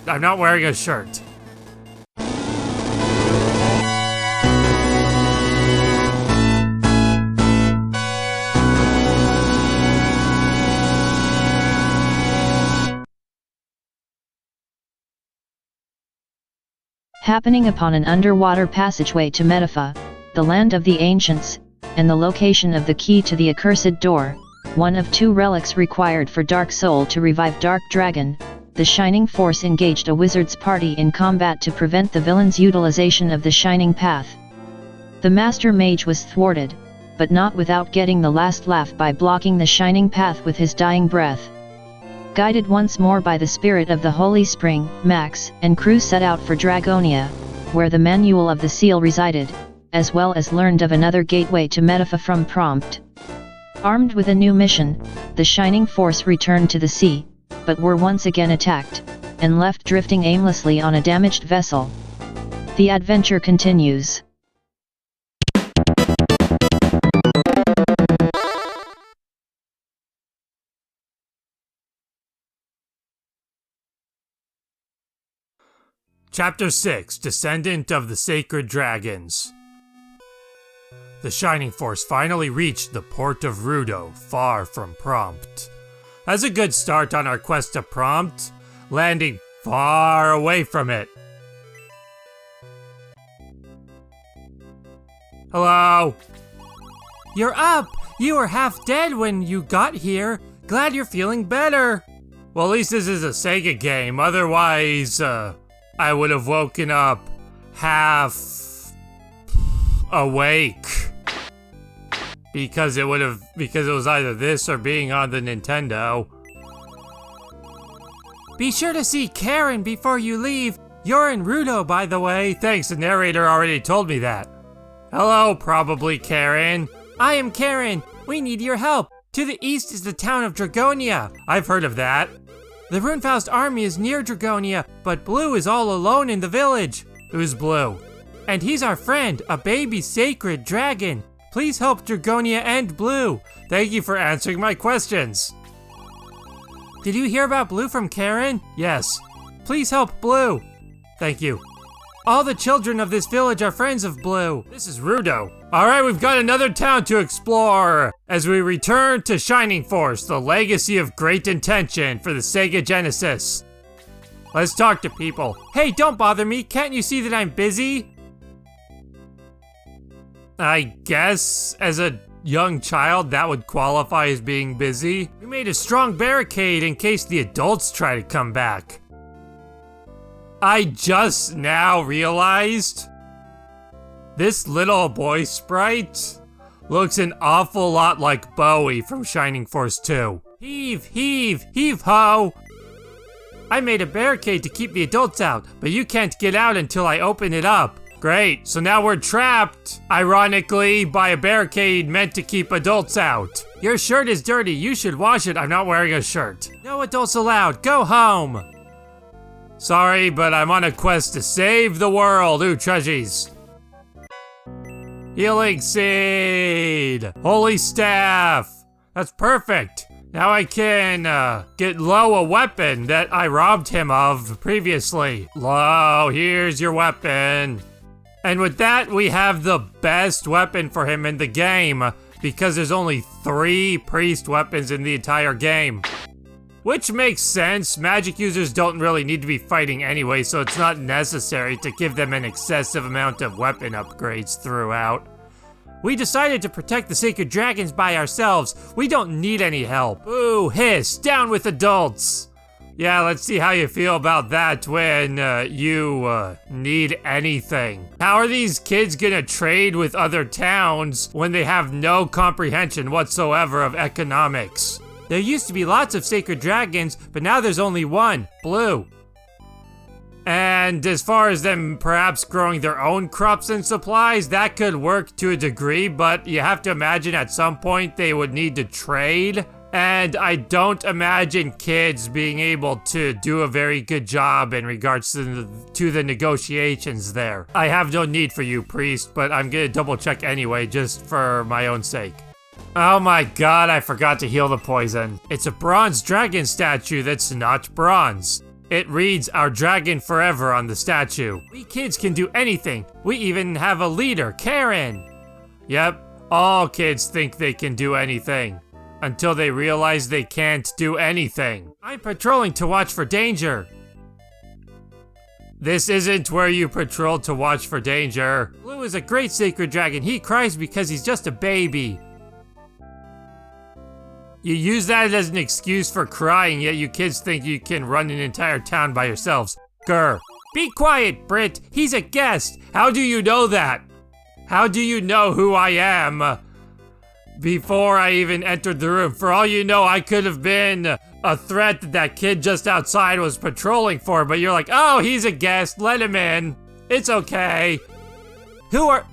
I'm not wearing a shirt. Happening upon an underwater passageway to Metafa, the land of the ancients, and the location of the key to the accursed door, one of 2 relics required for Darksol to revive Dark Dragon, the Shining Force engaged a wizard's party in combat to prevent the villain's utilization of the Shining Path. The Master Mage was thwarted, but not without getting the last laugh by blocking the Shining Path with his dying breath. Guided once more by the spirit of the Holy Spring, Max and crew set out for Dragonia, where the manual of the seal resided, as well as learned of another gateway to Metafa from Prompt. Armed with a new mission, the Shining Force returned to the sea, but were once again attacked, and left drifting aimlessly on a damaged vessel. The adventure continues. Chapter 6, Descendant of the Sacred Dragons. The Shining Force finally reached the port of Rudo, far from Prompt. That's a good start on our quest to Prompt, landing far away from it. Hello? You're up! You were half dead when you got here. Glad you're feeling better. Well, at least this is a Sega game, otherwise, I would have woken up half awake. Because it was either this or being on the Nintendo. Be sure to see Karen before you leave. You're in Rudo, by the way. Thanks, the narrator already told me that. Hello, probably Karen. I am Karen. We need your help. To the east is the town of Dragonia. I've heard of that. The Runefaust army is near Dragonia, but Blue is all alone in the village. Who's Blue? And he's our friend, a baby sacred dragon. Please help Dragonia and Blue. Thank you for answering my questions. Did you hear about Blue from Karen? Yes. Please help Blue. Thank you. All the children of this village are friends of Blue. This is Rudo. Alright, we've got another town to explore as we return to Shining Force, the legacy of great intention for the Sega Genesis. Let's talk to people. Hey, don't bother me. Can't you see that I'm busy? I guess as a young child that would qualify as being busy. We made a strong barricade in case the adults try to come back. I just now realized this little boy sprite looks an awful lot like Bowie from Shining Force 2. Heave, heave, heave ho! I made a barricade to keep the adults out, but you can't get out until I open it up. Great, so now we're trapped, ironically, by a barricade meant to keep adults out. Your shirt is dirty, you should wash it. I'm not wearing a shirt. No adults allowed, go home! Sorry, but I'm on a quest to save the world. Ooh, treasures. Healing Seed! Holy Staff! That's perfect! Now I can, get Lo a weapon that I robbed him of previously. Lo, here's your weapon. And with that, we have the best weapon for him in the game, because there's only 3 priest weapons in the entire game. Which makes sense, magic users don't really need to be fighting anyway, so it's not necessary to give them an excessive amount of weapon upgrades throughout. We decided to protect the sacred dragons by ourselves. We don't need any help. Ooh, hiss, down with adults! Yeah, let's see how you feel about that when you need anything. How are these kids gonna trade with other towns when they have no comprehension whatsoever of economics? There used to be lots of sacred dragons, but now there's only one, Blue. And as far as them perhaps growing their own crops and supplies, that could work to a degree, but you have to imagine at some point they would need to trade. And I don't imagine kids being able to do a very good job in regards to the negotiations there. I have no need for you, priest, but I'm gonna double check anyway, just for my own sake. Oh my god, I forgot to heal the poison. It's a bronze dragon statue that's not bronze. It reads, "Our dragon forever" on the statue. We kids can do anything. We even have a leader, Kain. Yep, all kids think they can do anything. Until they realize they can't do anything. I'm patrolling to watch for danger. This isn't where you patrol to watch for danger. Blue is a great sacred dragon. He cries because he's just a baby. You use that as an excuse for crying, yet you kids think you can run an entire town by yourselves. Grr. Be quiet, Brit. He's a guest. How do you know that? How do you know who I am? Before I even entered the room. For all you know, I could have been a threat that that kid just outside was patrolling for, but you're like, oh, he's a guest, let him in. It's okay. Who are...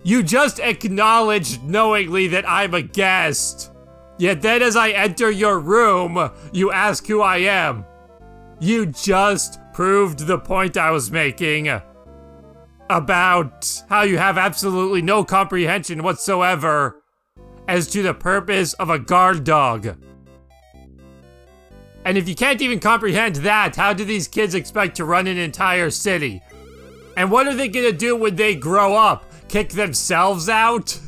You just acknowledged knowingly that I'm a guest. Yet then as I enter your room, you ask who I am. You just proved the point I was making. About how you have absolutely no comprehension whatsoever as to the purpose of a guard dog. And if you can't even comprehend that, how do these kids expect to run an entire city? And what are they gonna do when they grow up? Kick themselves out?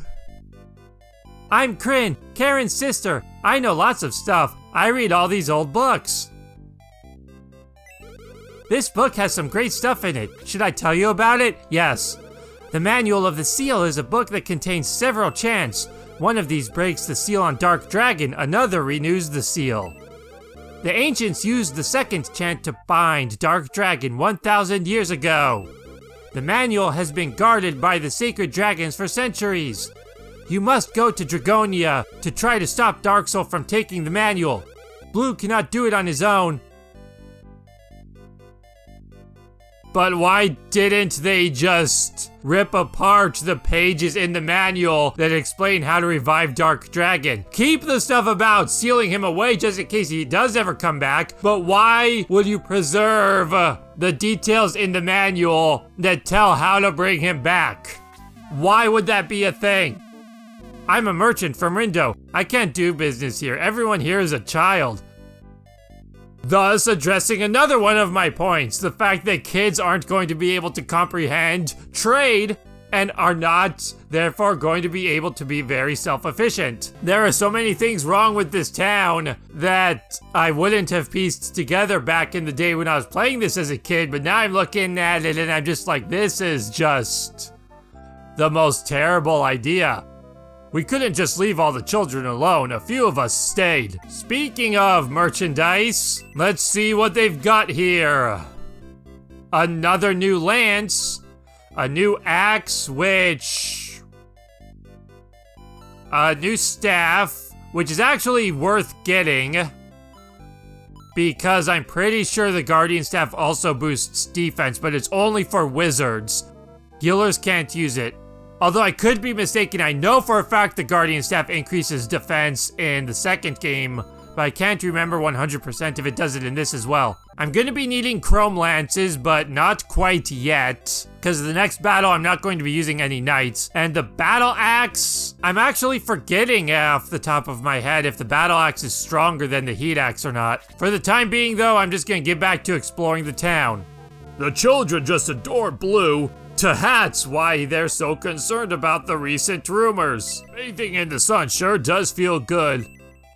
I'm Kryn, Karen's sister. I know lots of stuff. I read all these old books. This book has some great stuff in it. Should I tell you about it? Yes. The Manual of the Seal is a book that contains several chants. One of these breaks the seal on Dark Dragon, another renews the seal. The ancients used the second chant to bind Dark Dragon 1,000 years ago. The manual has been guarded by the sacred dragons for centuries. You must go to Dragonia to try to stop Darksol from taking the manual. Blue cannot do it on his own. But why didn't they just rip apart the pages in the manual that explain how to revive Dark Dragon? Keep the stuff about sealing him away just in case he does ever come back, but why would you preserve the details in the manual that tell how to bring him back? Why would that be a thing? I'm a merchant from Rudo. I can't do business here. Everyone here is a child. Thus addressing another one of my points, the fact that kids aren't going to be able to comprehend trade and are not, therefore, going to be able to be very self-efficient. There are so many things wrong with this town that I wouldn't have pieced together back in the day when I was playing this as a kid, but now I'm looking at it and I'm just like, this is just the most terrible idea. We couldn't just leave all the children alone, a few of us stayed. Speaking of merchandise, let's see what they've got here. Another new lance, a new axe, a new staff, which is actually worth getting, because I'm pretty sure the Guardian Staff also boosts defense, but it's only for wizards. Healers can't use it. Although I could be mistaken, I know for a fact the Guardian Staff increases defense in the second game, but I can't remember 100% if it does it in this as well. I'm gonna be needing chrome lances, but not quite yet, because the next battle I'm not going to be using any knights. And the battle axe, I'm actually forgetting off the top of my head if the battle axe is stronger than the heat axe or not. For the time being though, I'm just gonna get back to exploring the town. The children just adore Blue. To hats, why they're so concerned about the recent rumors. Bathing in the sun sure does feel good.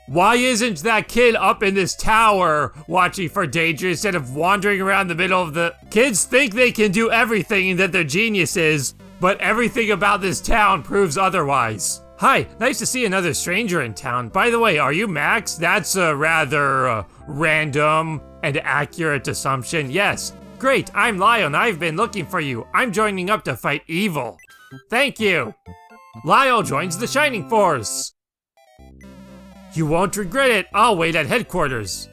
Why isn't that kid up in this tower watching for danger instead of wandering around the middle of the... Kids think they can do everything and that they're geniuses, but everything about this town proves otherwise. Hi, nice to see another stranger in town. By the way, are you Max? That's a rather random and accurate assumption. Yes. Great, I'm Lyle and I've been looking for you. I'm joining up to fight evil. Thank you. Lyle joins the Shining Force. You won't regret it. I'll wait at headquarters.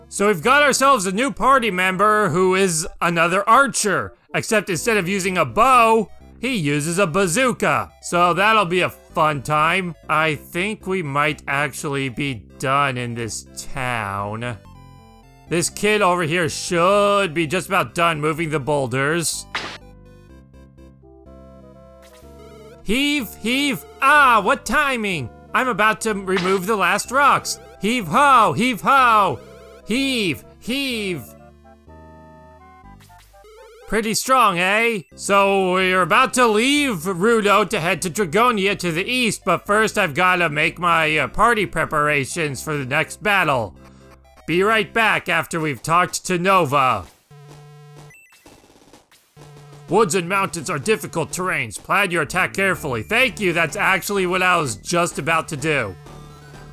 So we've got ourselves a new party member who is another archer, except instead of using a bow, he uses a bazooka. So that'll be a fun time. I think we might actually be done in this town. This kid over here should be just about done moving the boulders. Heave, heave, ah, what timing! I'm about to remove the last rocks. Heave ho! Heave ho! Heave! Heave! Pretty strong, eh? So we're about to leave Rudo to head to Dragonia to the east, but first I've gotta make my party preparations for the next battle. Be right back after we've talked to Nova. Woods and mountains are difficult terrains. Plan your attack carefully. Thank you, that's actually what I was just about to do.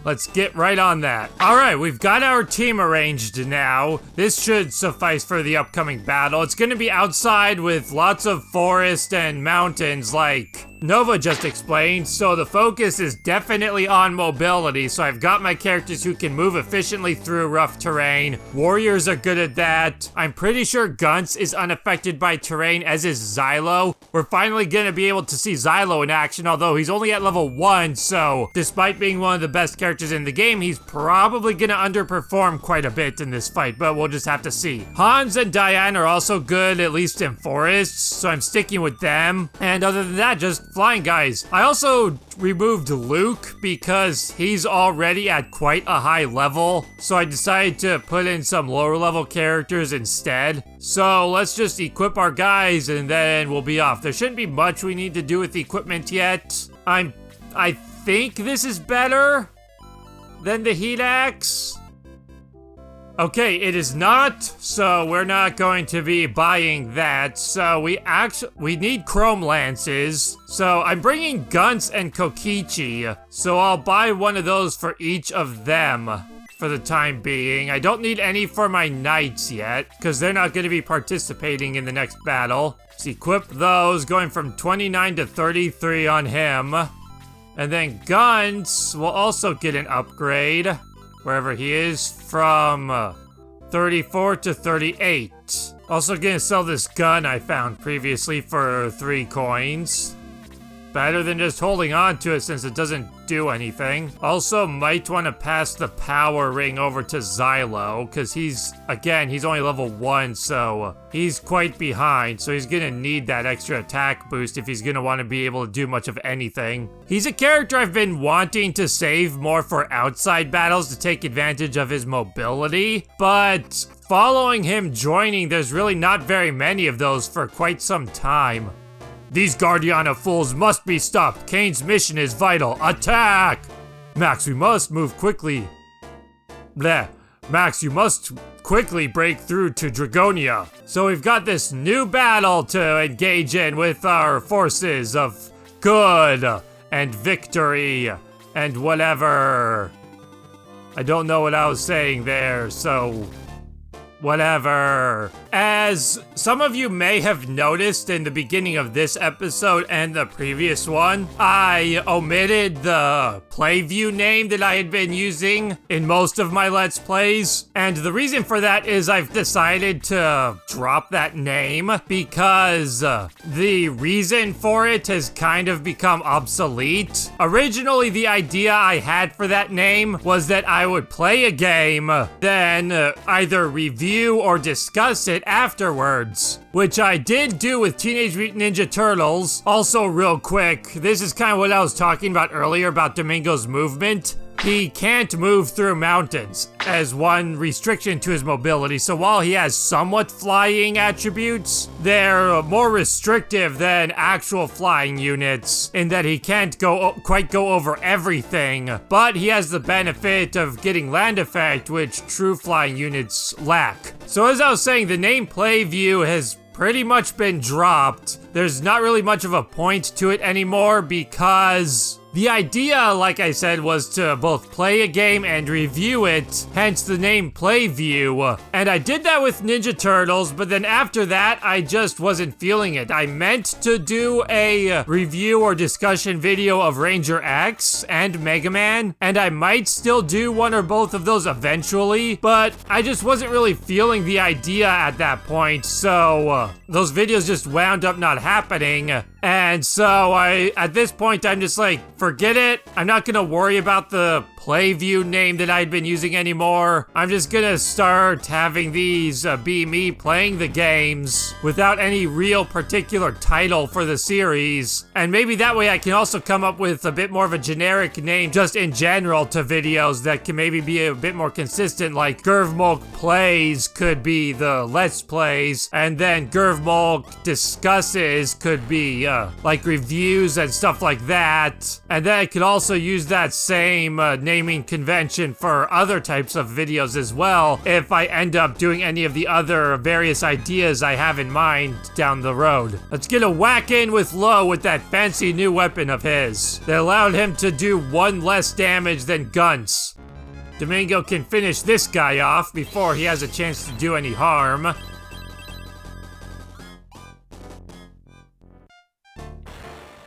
Let's get right on that. All right, we've got our team arranged now. This should suffice for the upcoming battle. It's gonna be outside with lots of forest and mountains like Nova just explained, so the focus is definitely on mobility, so I've got my characters who can move efficiently through rough terrain. Warriors are good at that. I'm pretty sure Gunts is unaffected by terrain, as is Xylo. We're finally gonna be able to see Xylo in action, although he's only at level 1, so despite being one of the best characters in the game, he's probably gonna underperform quite a bit in this fight, but we'll just have to see. Hans and Diane are also good, at least in forests, so I'm sticking with them. And other than that, just flying guys. I also removed Luke because he's already at quite a high level, so I decided to put in some lower level characters instead. So let's just equip our guys and then we'll be off. There shouldn't be much we need to do with the equipment yet. I think this is better than the heat axe. Okay, it is not, so we're not going to be buying that. So we need chrome lances. So I'm bringing Gunts and Kokichi, so I'll buy one of those for each of them for the time being. I don't need any for my knights yet, because they're not going to be participating in the next battle. Let's equip those, going from 29 to 33 on him. And then Gunts will also get an upgrade, wherever he is, from 34 to 38. Also gonna sell this gun I found previously for 3 coins. Better than just holding on to it since it doesn't do anything. Also might want to pass the power ring over to Xylo, because he's only level 1, so he's quite behind, so he's gonna need that extra attack boost if he's gonna want to be able to do much of anything. He's a character I've been wanting to save more for outside battles to take advantage of his mobility, but following him joining, there's really not very many of those for quite some time. These Guardiana fools must be stopped. Kain's mission is vital. Attack! Max, we must move quickly. Bleh. Max, you must quickly break through to Dragonia. So we've got this new battle to engage in with our forces of good and victory and whatever. I don't know what I was saying there, so whatever. As some of you may have noticed in the beginning of this episode and the previous one, I omitted the playview name that I had been using in most of my Let's Plays. And the reason for that is I've decided to drop that name because the reason for it has kind of become obsolete. Originally, the idea I had for that name was that I would play a game, then either review or discuss it afterwards, which I did do with Teenage Mutant Ninja Turtles. Also, real quick, this is kind of what I was talking about earlier about Domingo's movement. He can't move through mountains as one restriction to his mobility, so while he has somewhat flying attributes, they're more restrictive than actual flying units in that he can't quite go over everything, but he has the benefit of getting land effect, which true flying units lack. So as I was saying, the name Playview has pretty much been dropped. There's not really much of a point to it anymore because the idea, like I said, was to both play a game and review it, hence the name Playview. And I did that with Ninja Turtles, but then after that, I just wasn't feeling it. I meant to do a review or discussion video of Ranger X and Mega Man, and I might still do one or both of those eventually, but I just wasn't really feeling the idea at that point, so those videos just wound up not happening. And so at this point, I'm just like, forget it. I'm not gonna worry about the Playview name that I'd been using anymore. I'm just gonna start having these be me playing the games without any real particular title for the series. And maybe that way I can also come up with a bit more of a generic name just in general to videos that can maybe be a bit more consistent, like Gurvmlk Plays could be the Let's Plays, and then Gurvmlk Discusses could be like reviews and stuff like that. And then I could also use that same naming convention for other types of videos as well if I end up doing any of the other various ideas I have in mind down the road. Let's get a whack in with Lo with that fancy new weapon of his that allowed him to do 1 less damage than Guns. Domingo can finish this guy off before he has a chance to do any harm.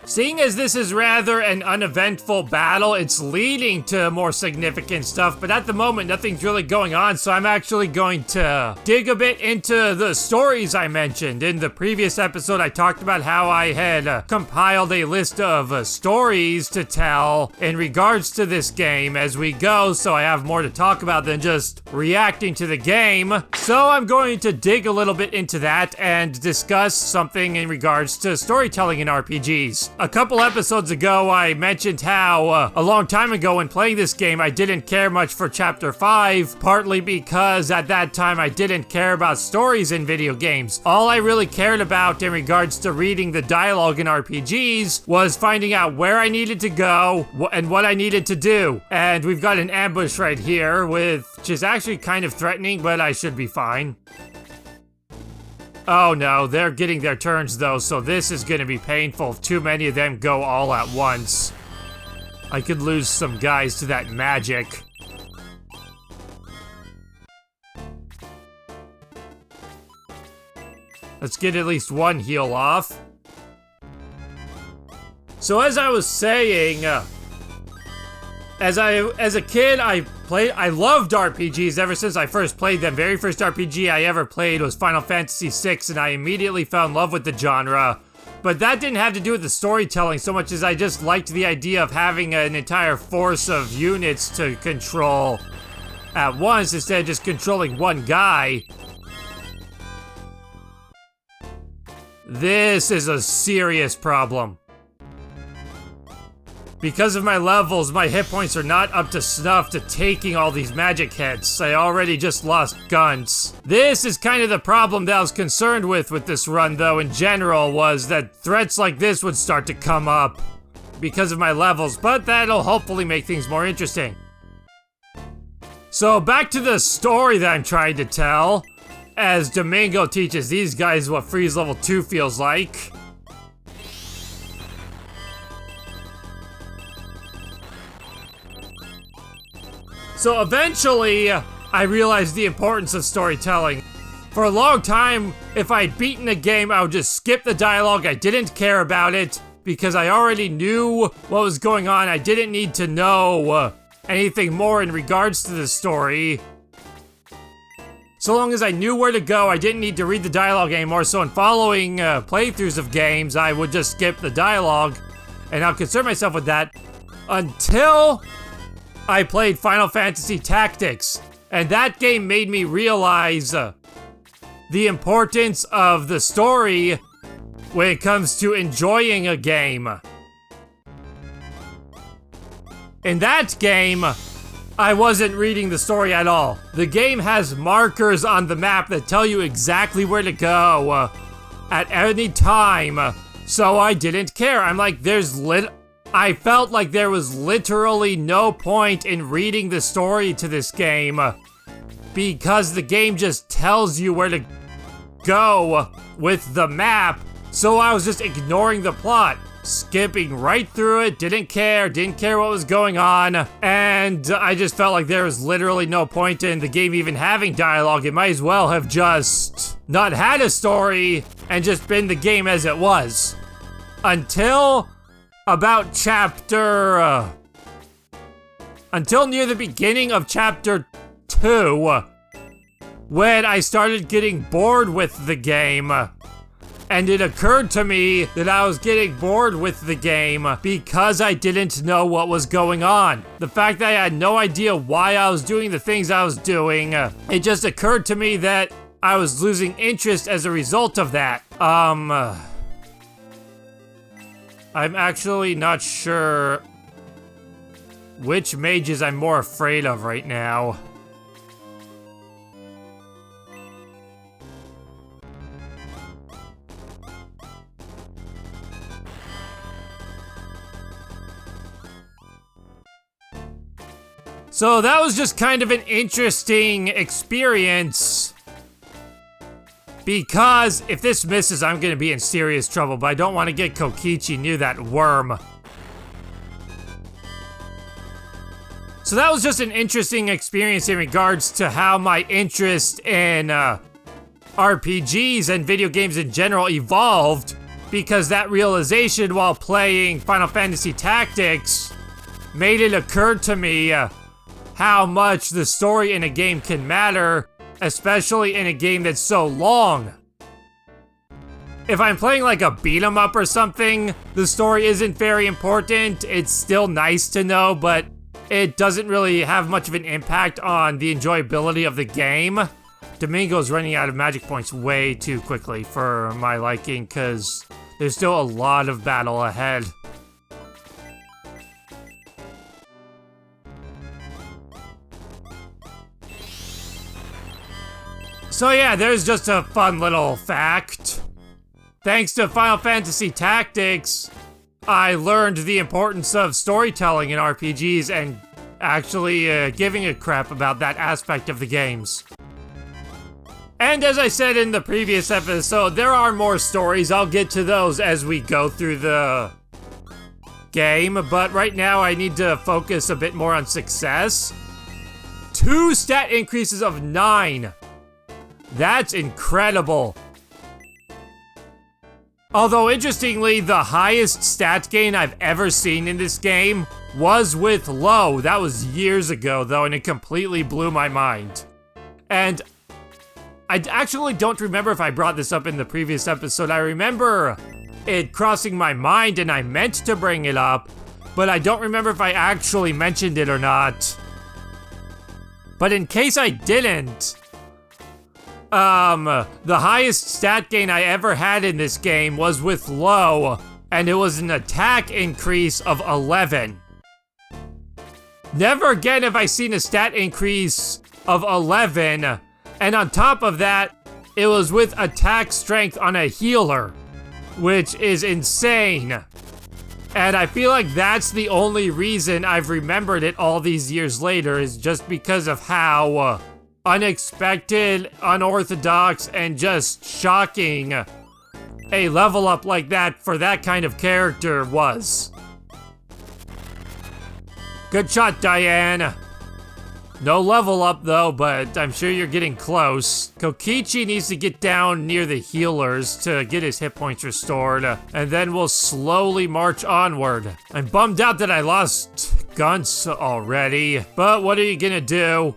Seeing as this is rather an uneventful battle, it's leading to more significant stuff, but at the moment nothing's really going on, so I'm actually going to dig a bit into the stories I mentioned. In the previous episode, I talked about how I had compiled a list of stories to tell in regards to this game as we go, so I have more to talk about than just reacting to the game. So I'm going to dig a little bit into that and discuss something in regards to storytelling in RPGs. A couple episodes ago, I mentioned how a long time ago when playing this game, I didn't care much for Chapter 5, partly because at that time I didn't care about stories in video games. All I really cared about in regards to reading the dialogue in RPGs was finding out where I needed to go and what I needed to do. And we've got an ambush right here, which is actually kind of threatening, but I should be fine. Oh no, they're getting their turns though, so this is gonna be painful if too many of them go all at once. I could lose some guys to that magic. Let's get at least one heal off. So as I was saying, as a kid, I loved RPGs ever since I first played them. Very first RPG I ever played was Final Fantasy VI, and I immediately fell in love with the genre. But that didn't have to do with the storytelling so much as I just liked the idea of having an entire force of units to control at once instead of just controlling one guy. This is a serious problem. Because of my levels, my hit points are not up to snuff to taking all these magic hits. I already just lost Guns. This is kind of the problem that I was concerned with this run, though, in general, was that threats like this would start to come up because of my levels, but that'll hopefully make things more interesting. So back to the story that I'm trying to tell, as Domingo teaches these guys what Freeze Level 2 feels like. So eventually, I realized the importance of storytelling. For a long time, if I'd beaten a game, I would just skip the dialogue. I didn't care about it because I already knew what was going on. I didn't need to know anything more in regards to the story. So long as I knew where to go, I didn't need to read the dialogue anymore. So in following playthroughs of games, I would just skip the dialogue, and I'll concern myself with that until I played Final Fantasy Tactics, and that game made me realize the importance of the story when it comes to enjoying a game. In that game, I wasn't reading the story at all. The game has markers on the map that tell you exactly where to go at any time, so I didn't care. I'm like, I felt like there was literally no point in reading the story to this game because the game just tells you where to go with the map, so I was just ignoring the plot, skipping right through it, didn't care what was going on, and I just felt like there was literally no point in the game even having dialogue. It might as well have just not had a story and just been the game as it was. Until about until near the beginning of Chapter 2, when I started getting bored with the game. And it occurred to me that I was getting bored with the game because I didn't know what was going on. The fact that I had no idea why I was doing the things I was doing, it just occurred to me that I was losing interest as a result of that. I'm actually not sure which mages I'm more afraid of right now. So that was just kind of an interesting experience. Because if this misses, I'm gonna be in serious trouble, but I don't want to get Kokichi near that worm. So that was just an interesting experience in regards to how my interest in RPGs and video games in general evolved, because that realization while playing Final Fantasy Tactics made it occur to me how much the story in a game can matter, especially in a game that's so long. If I'm playing like a beat 'em up or something, the story isn't very important. It's still nice to know, but it doesn't really have much of an impact on the enjoyability of the game. Domingo's running out of magic points way too quickly for my liking, because there's still a lot of battle ahead. So yeah, there's just a fun little fact. Thanks to Final Fantasy Tactics, I learned the importance of storytelling in RPGs and actually giving a crap about that aspect of the games. And as I said in the previous episode, there are more stories. I'll get to those as we go through the game, but right now I need to focus a bit more on success. 2 stat increases of 9. That's incredible. Although, interestingly, the highest stat gain I've ever seen in this game was with Lo. That was years ago, though, and it completely blew my mind. And I actually don't remember if I brought this up in the previous episode. I remember it crossing my mind, and I meant to bring it up, but I don't remember if I actually mentioned it or not. But in case I didn't, the highest stat gain I ever had in this game was with Lo, and it was an attack increase of 11. Never again have I seen a stat increase of 11, and on top of that, it was with attack strength on a healer, which is insane. And I feel like that's the only reason I've remembered it all these years later, is just because of how unexpected, unorthodox, and just shocking a level up like that for that kind of character was. Good shot, Diane. No level up though, but I'm sure you're getting close. Kokichi needs to get down near the healers to get his hit points restored, and then we'll slowly march onward. I'm bummed out that I lost Guns already, but what are you gonna do?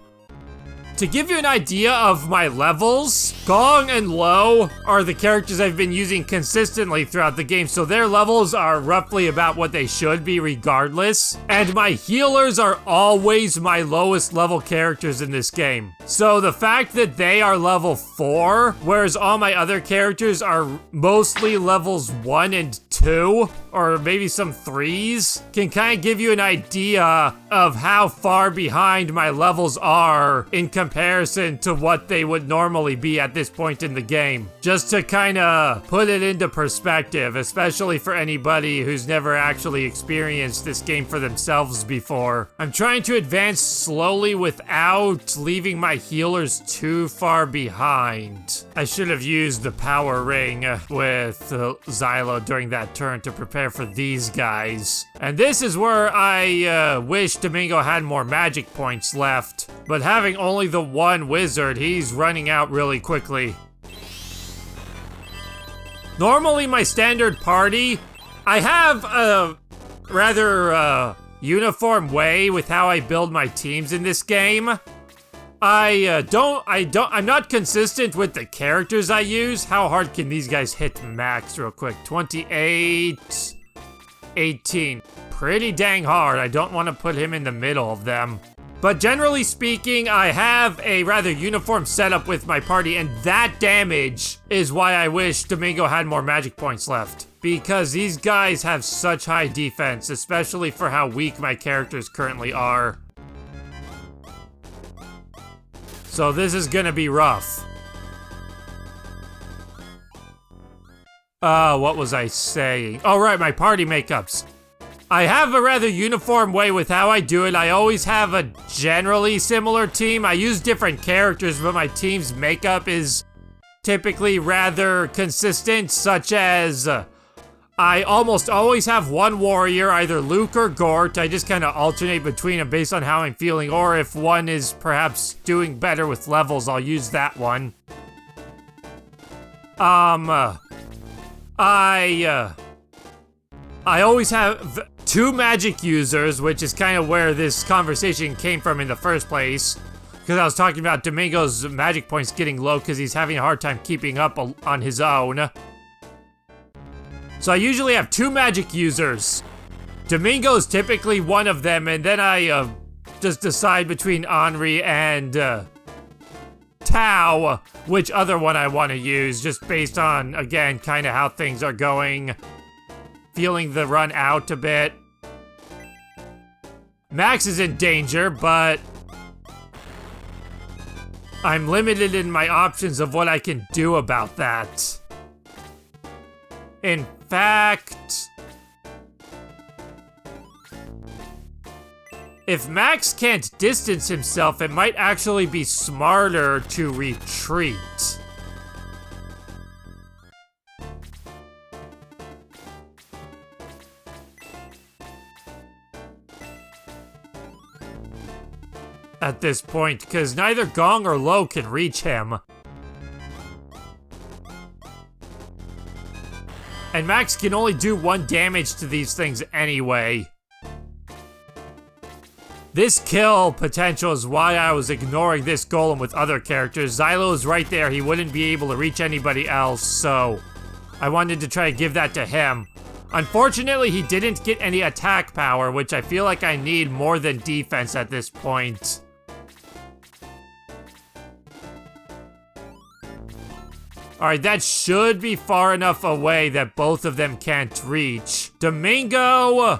To give you an idea of my levels, Gong and Lo are the characters I've been using consistently throughout the game, so their levels are roughly about what they should be regardless. And my healers are always my lowest level characters in this game. So the fact that they are level 4, whereas all my other characters are mostly levels 1 and 2, or maybe some 3s, can kind of give you an idea of how far behind my levels are in comparison to what they would normally be at this point in the game. Just to kind of put it into perspective, especially for anybody who's never actually experienced this game for themselves before. I'm trying to advance slowly without leaving my healers too far behind. I should have used the power ring with Xylo during that turn to prepare for these guys. And this is where I wish Domingo had more magic points left. But having only the one wizard, he's running out really quickly. Normally my standard party, I have a rather uniform way with how I build my teams in this game. I'm not consistent with the characters I use. How hard can these guys hit max real quick? 28, 18. Pretty dang hard. I don't want to put him in the middle of them. But generally speaking, I have a rather uniform setup with my party, and that damage is why I wish Domingo had more magic points left. Because these guys have such high defense, especially for how weak my characters currently are. So this is gonna be rough. What was I saying? Oh right, my party makeups. I have a rather uniform way with how I do it. I always have a generally similar team. I use different characters, but my team's makeup is typically rather consistent, such as I almost always have one warrior, either Luke or Gort. I just kind of alternate between them based on how I'm feeling, or if one is perhaps doing better with levels, I'll use that one. I always have 2 magic users, which is kind of where this conversation came from in the first place. Because I was talking about Domingo's magic points getting low because he's having a hard time keeping up on his own. So I usually have 2 magic users. Domingo's typically one of them, and then I just decide between Henri and Tao which other one I want to use, just based on, again, kind of how things are going. Feeling the run out a bit. Max is in danger, but I'm limited in my options of what I can do about that. In fact, if Max can't distance himself, it might actually be smarter to retreat. At this point, because neither Gong or Lo can reach him. And Max can only do 1 damage to these things anyway. This kill potential is why I was ignoring this golem with other characters. Xylo is right there, he wouldn't be able to reach anybody else, so I wanted to try to give that to him. Unfortunately, he didn't get any attack power, which I feel like I need more than defense at this point. Alright, that should be far enough away that both of them can't reach. Domingo!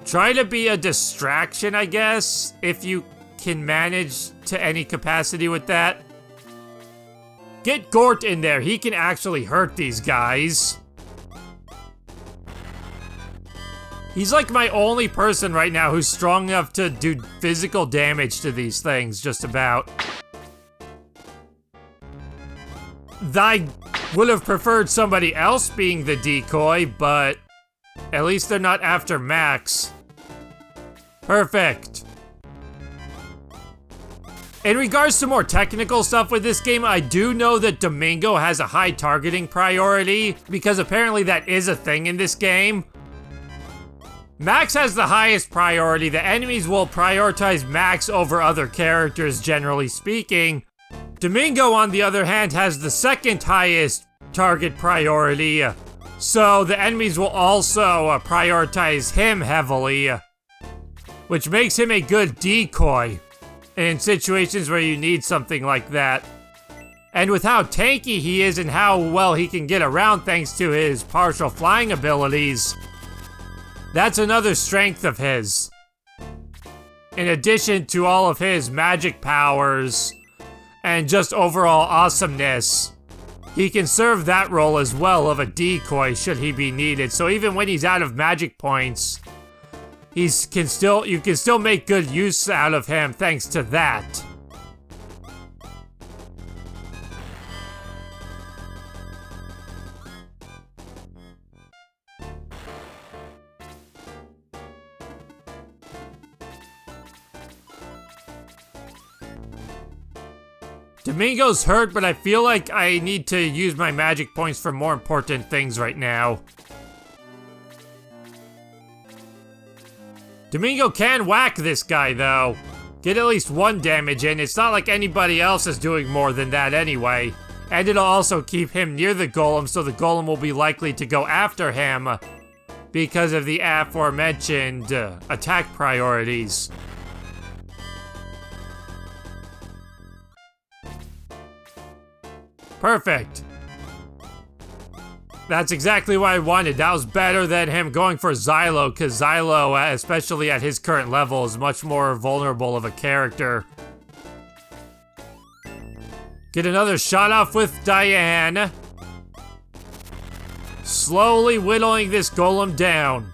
Try to be a distraction, I guess, if you can manage to any capacity with that. Get Gort in there, he can actually hurt these guys. He's like my only person right now who's strong enough to do physical damage to these things, just about. I would have preferred somebody else being the decoy, but at least they're not after Max. Perfect. In regards to more technical stuff with this game, I do know that Domingo has a high targeting priority, because apparently that is a thing in this game. Max has the highest priority. The enemies will prioritize Max over other characters, generally speaking. Domingo, on the other hand, has the second highest target priority, so the enemies will also prioritize him heavily, which makes him a good decoy in situations where you need something like that. And with how tanky he is and how well he can get around thanks to his partial flying abilities, that's another strength of his. In addition to all of his magic powers and just overall awesomeness, he can serve that role as well of a decoy should he be needed. So even when he's out of magic points, you can still make good use out of him thanks to that. Domingo's hurt, but I feel like I need to use my magic points for more important things right now. Domingo can whack this guy, though. get at least 1 damage in. It's not like anybody else is doing more than that anyway. And it'll also keep him near the golem, so the golem will be likely to go after him because of the aforementioned attack priorities. Perfect. That's exactly what I wanted. That was better than him going for Xylo, because Xylo, especially at his current level, is much more vulnerable of a character. Get another shot off with Diane. Slowly whittling this golem down.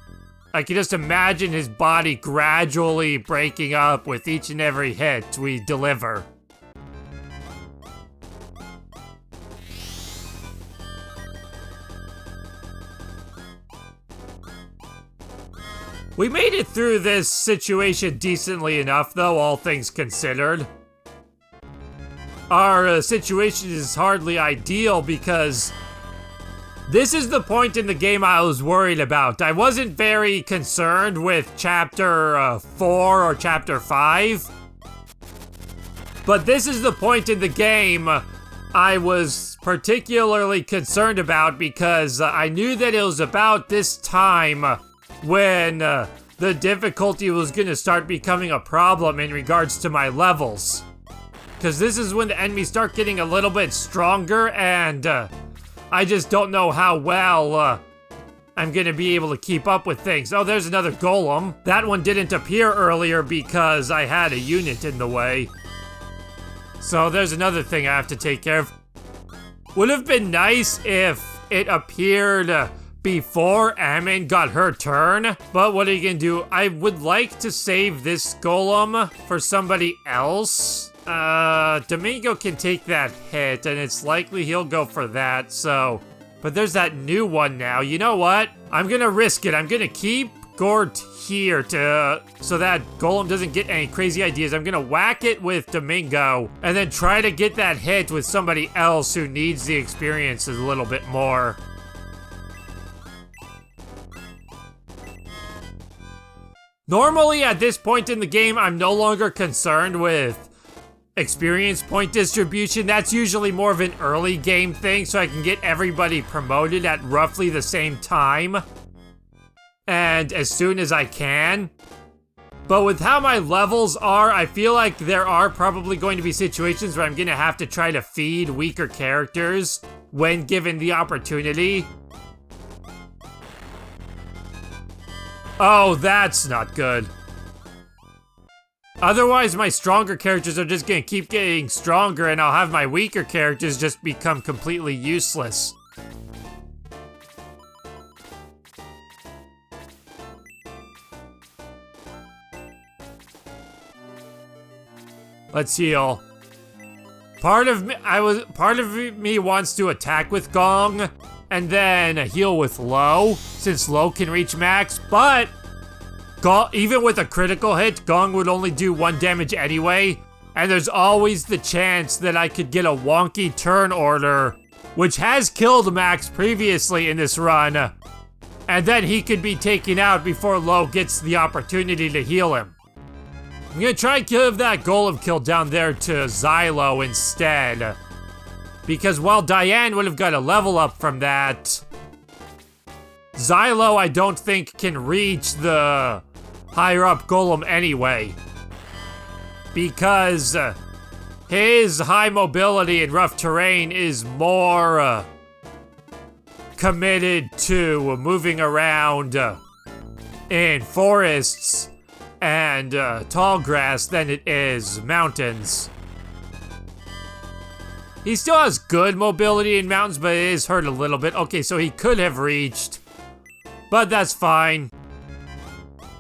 I can just imagine his body gradually breaking up with each and every hit we deliver. We made it through this situation decently enough, though, all things considered. Our situation is hardly ideal because this is the point in the game I was worried about. I wasn't very concerned with Chapter 4 or Chapter 5. But this is the point in the game I was particularly concerned about because I knew that it was about this time when the difficulty was going to start becoming a problem in regards to my levels. Because this is when the enemies start getting a little bit stronger, and I just don't know how well I'm going to be able to keep up with things. Oh, there's another golem. That one didn't appear earlier because I had a unit in the way. So there's another thing I have to take care of. Would have been nice if it appeared before Ammon got her turn, but what are you gonna do? I would like to save this golem for somebody else. Domingo can take that hit, and it's likely he'll go for that, so... But there's that new one now. You know what? I'm gonna risk it. I'm gonna keep Gort here so that golem doesn't get any crazy ideas. I'm gonna whack it with Domingo, and then try to get that hit with somebody else who needs the experience a little bit more. Normally, at this point in the game, I'm no longer concerned with experience point distribution. That's usually more of an early game thing, so I can get everybody promoted at roughly the same time. And as soon as I can. But with how my levels are, I feel like there are probably going to be situations where I'm gonna have to try to feed weaker characters when given the opportunity. Oh, that's not good. Otherwise, my stronger characters are just gonna keep getting stronger, and I'll have my weaker characters just become completely useless. Let's heal. Part of me wants to attack with Gong, and then heal with Low, since Low can reach max, but even with a critical hit, Gong would only do 1 damage anyway, and there's always the chance that I could get a wonky turn order, which has killed Max previously in this run, and then he could be taken out before Low gets the opportunity to heal him. I'm gonna try and give that golem kill down there to Xylo instead. Because while Diane would have got a level up from that, Xylo I don't think can reach the higher up golem anyway. Because his high mobility in rough terrain is more committed to moving around in forests and tall grass than it is mountains. He still has good mobility in mountains, but it is hurt a little bit. Okay, so he could have reached, but that's fine.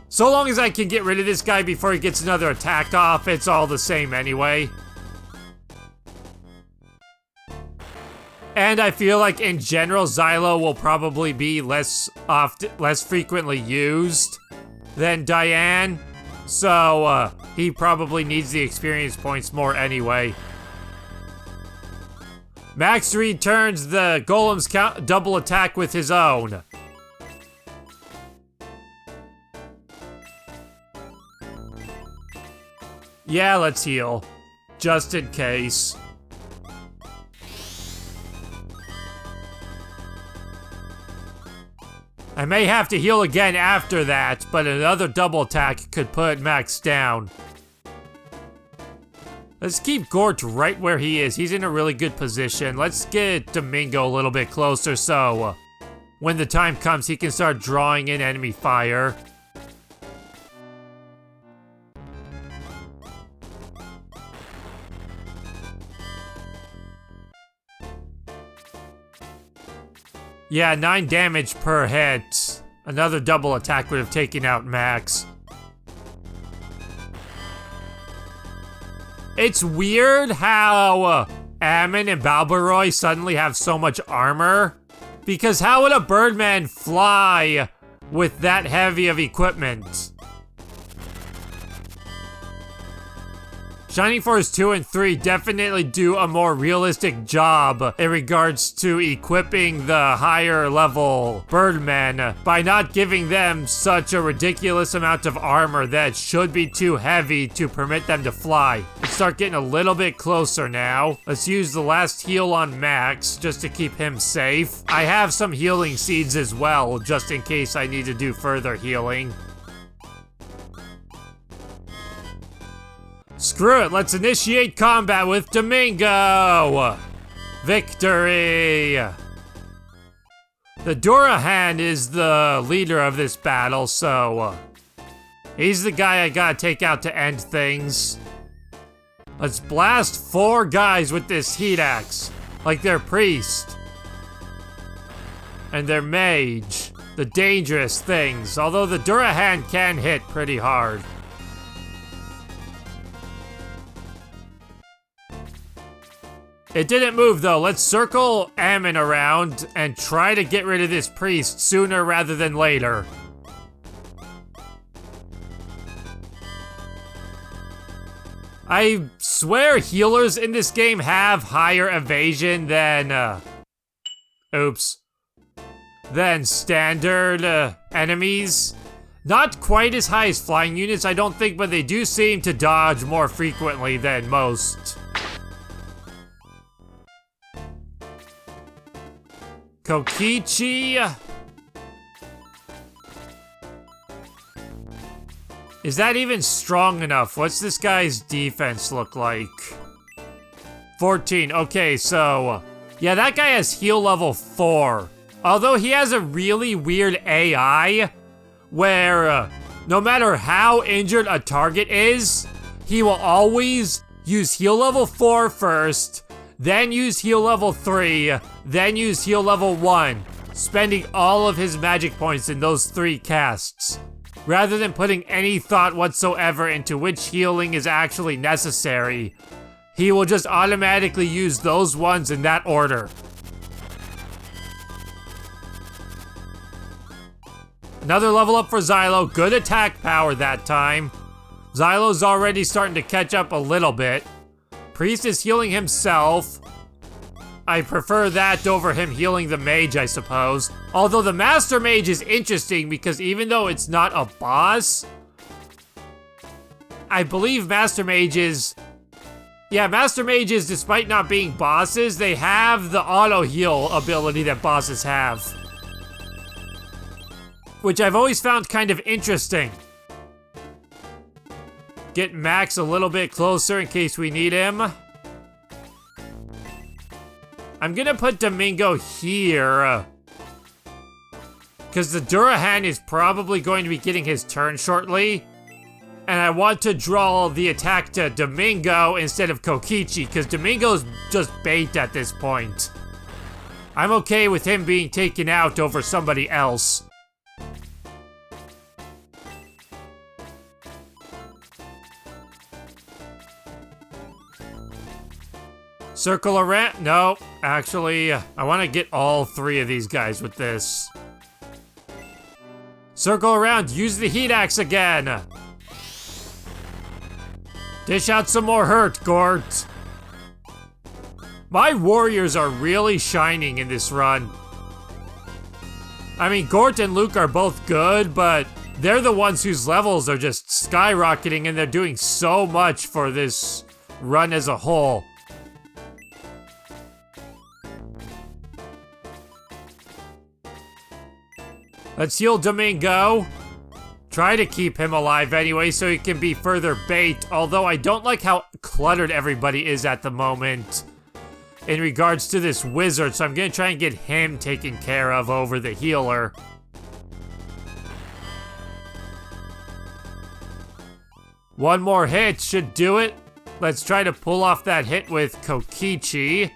So long as I can get rid of this guy before he gets another attack off, it's all the same anyway. And I feel like in general, Xylo will probably be less frequently used than Diane. So he probably needs the experience points more anyway. Max returns the golem's double attack with his own. Yeah, let's heal. Just in case. I may have to heal again after that, but another double attack could put Max down. Let's keep Gort right where he is. He's in a really good position. Let's get Domingo a little bit closer so when the time comes, he can start drawing in enemy fire. Yeah, 9 damage per hit. Another double attack would have taken out Max. It's weird how Ammon and Balbaroy suddenly have so much armor. Because how would a Birdman fly with that heavy of equipment? Shining Force 2 and 3 definitely do a more realistic job in regards to equipping the higher level Birdmen by not giving them such a ridiculous amount of armor that should be too heavy to permit them to fly. Let's start getting a little bit closer now. Let's use the last heal on Max just to keep him safe. I have some healing seeds as well, just in case I need to do further healing. Screw it, let's initiate combat with Domingo! Victory! The Durahan is the leader of this battle, so he's the guy I gotta take out to end things. Let's blast 4 guys with this heat axe, like their priest. And their mage, the dangerous things, although the Durahan can hit pretty hard. It didn't move though. Let's circle Ammon around and try to get rid of this priest sooner rather than later. I swear healers in this game have higher evasion than, than standard enemies. Not quite as high as flying units, I don't think, but they do seem to dodge more frequently than most. Kokichi? Is that even strong enough? What's this guy's defense look like? 14. Okay, so yeah, that guy has heal level 4. Although he has a really weird AI where no matter how injured a target is, he will always use heal level 4 first, then use heal level 3, then use heal level 1, spending all of his magic points in those 3 casts, rather than putting any thought whatsoever into which healing is actually necessary. He will just automatically use those ones in that order. Another level up for Xylo, good attack power that time. Xylo's already starting to catch up a little bit. Priest is healing himself. I prefer that over him healing the mage, I suppose. Although the Master Mage is interesting because even though it's not a boss, I believe Master Mages, despite not being bosses, they have the auto heal ability that bosses have. Which I've always found kind of interesting. Get Max a little bit closer in case we need him. I'm gonna put Domingo here. Because the Durahan is probably going to be getting his turn shortly. And I want to draw the attack to Domingo instead of Kokichi, because Domingo's just bait at this point. I'm okay with him being taken out over somebody else. Circle around. No, actually, I want to get all 3 of these guys with this. Circle around. Use the heat axe again. Dish out some more hurt, Gort. My warriors are really shining in this run. I mean, Gort and Luke are both good, but they're the ones whose levels are just skyrocketing, and they're doing so much for this run as a whole. Let's heal Domingo. Try to keep him alive anyway so he can be further bait, although I don't like how cluttered everybody is at the moment in regards to this wizard, so I'm gonna try and get him taken care of over the healer. One more hit should do it. Let's try to pull off that hit with Kokichi.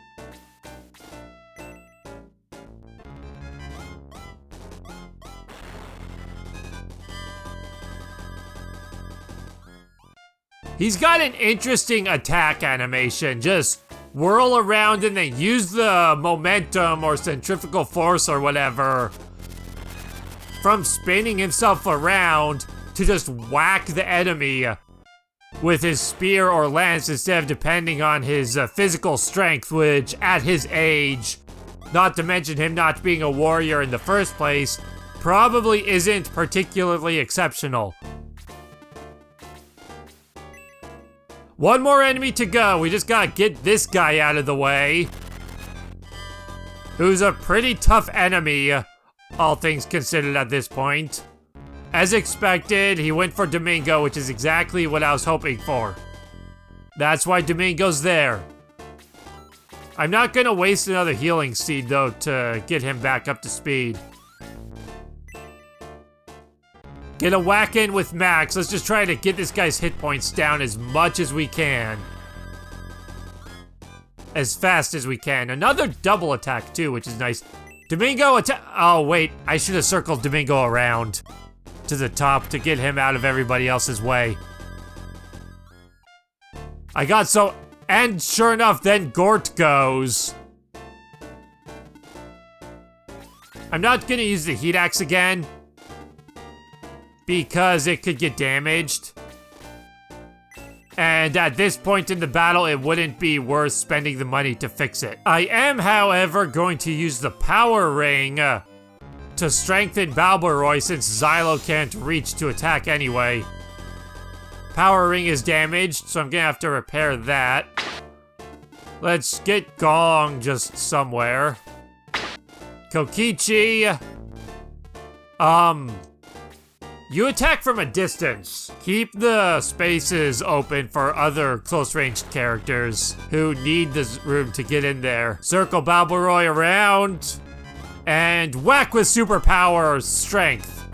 He's got an interesting attack animation. Just whirl around and then use the momentum or centrifugal force or whatever from spinning himself around to just whack the enemy with his spear or lance instead of depending on his physical strength, which at his age, not to mention him not being a warrior in the first place, probably isn't particularly exceptional. One more enemy to go. We just gotta get this guy out of the way, who's a pretty tough enemy, all things considered at this point. As expected, he went for Domingo, which is exactly what I was hoping for. That's why Domingo's there. I'm not gonna waste another healing seed, though, to get him back up to speed. Get a whack in with Max. Let's just try to get this guy's hit points down as much as we can. As fast as we can. Another double attack, too, which is nice. Domingo attack. Oh, wait. I should have circled Domingo around to the top to get him out of everybody else's way. I got so... And sure enough, then Gort goes. I'm not gonna use the heat axe again, because it could get damaged. And at this point in the battle, it wouldn't be worth spending the money to fix it. I am, however, going to use the power ring to strengthen Balboroy since Xylo can't reach to attack anyway. Power ring is damaged, so I'm gonna have to repair that. Let's get Gong just somewhere. Kokichi. You attack from a distance. Keep the spaces open for other close-ranged characters who need this room to get in there. Circle Balboroy around, and whack with superpower strength.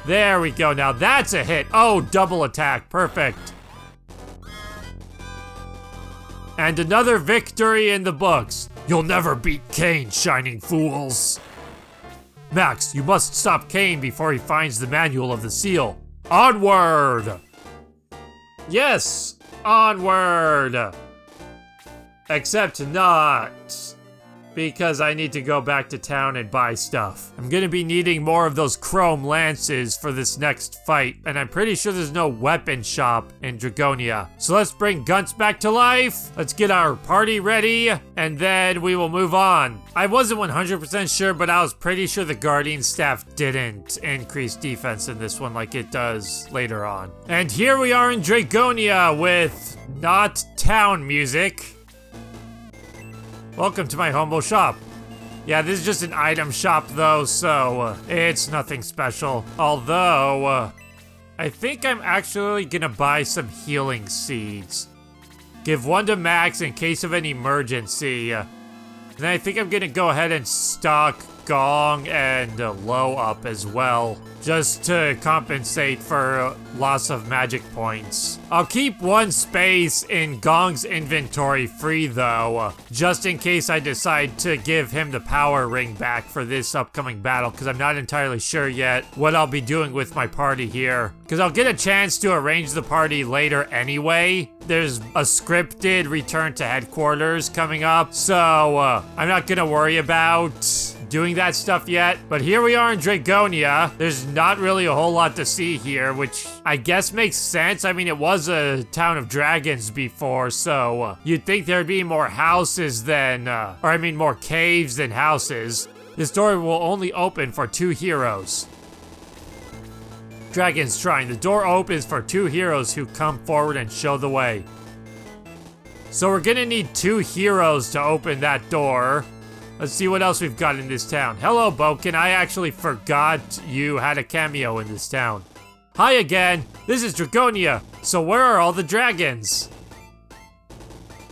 There we go, now that's a hit. Oh, double attack, perfect. And another victory in the books. You'll never beat Kain, shining fools. Max, you must stop Kain before he finds the manual of the seal. Onward! Yes, onward! Except not, because I need to go back to town and buy stuff. I'm gonna be needing more of those chrome lances for this next fight, and I'm pretty sure there's no weapon shop in Dragonia. So let's bring Gunts back to life, let's get our party ready, and then we will move on. I wasn't 100% sure, but I was pretty sure the Guardian staff didn't increase defense in this one like it does later on. And here we are in Dragonia with not town music. Welcome to my humble shop. Yeah, this is just an item shop though, so it's nothing special. Although, I think I'm actually gonna buy some healing seeds. Give one to Max in case of an emergency. Then I think I'm gonna go ahead and stock Gong and Low up as well, just to compensate for loss of magic points. I'll keep one space in Gong's inventory free though, just in case I decide to give him the power ring back for this upcoming battle, because I'm not entirely sure yet what I'll be doing with my party here. Because I'll get a chance to arrange the party later anyway. There's a scripted return to headquarters coming up, so I'm not gonna worry about doing that stuff yet. But here we are in Dragonia. There's not really a whole lot to see here, which I guess makes sense. I mean, it was a town of dragons before, so you'd think there'd be more houses than, more caves than houses. This door will only open for 2 heroes. Dragon's Shrine. The door opens for 2 heroes who come forward and show the way. So we're gonna need 2 heroes to open that door. Let's see what else we've got in this town. Hello, Boken. I actually forgot you had a cameo in this town. Hi again. This is Dragonia. So where are all the dragons?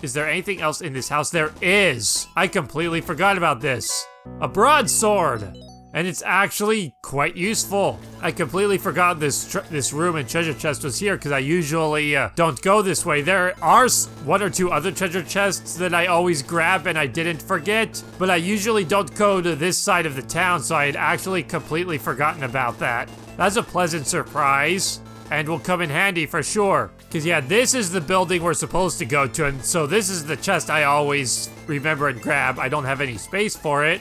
Is there anything else in this house? There is. I completely forgot about this. A broadsword. And it's actually quite useful. I completely forgot this room and treasure chest was here because I usually don't go this way. There are 1 or 2 other treasure chests that I always grab and I didn't forget, but I usually don't go to this side of the town, so I had actually completely forgotten about that. That's a pleasant surprise and will come in handy for sure. Because yeah, this is the building we're supposed to go to, and so this is the chest I always remember and grab. I don't have any space for it.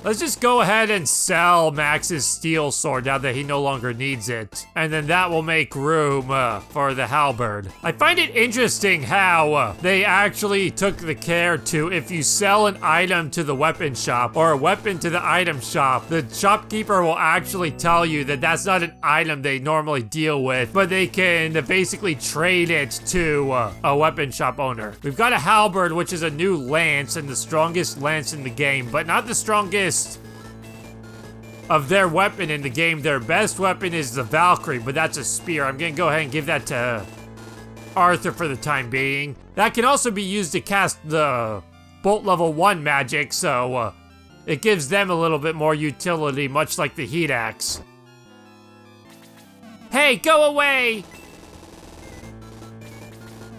Let's just go ahead and sell Max's steel sword now that he no longer needs it. And then that will make room for the halberd. I find it interesting how they actually took the care to, if you sell an item to the weapon shop or a weapon to the item shop, the shopkeeper will actually tell you that that's not an item they normally deal with, but they can basically trade it to a weapon shop owner. We've got a halberd, which is a new lance and the strongest lance in the game, but not the strongest of their weapon in the game. Their best weapon is the Valkyrie, but that's a spear. I'm gonna go ahead and give that to Arthur for the time being. That can also be used to cast the bolt level 1 magic, so it gives them a little bit more utility, much like the heat axe. Hey, go away!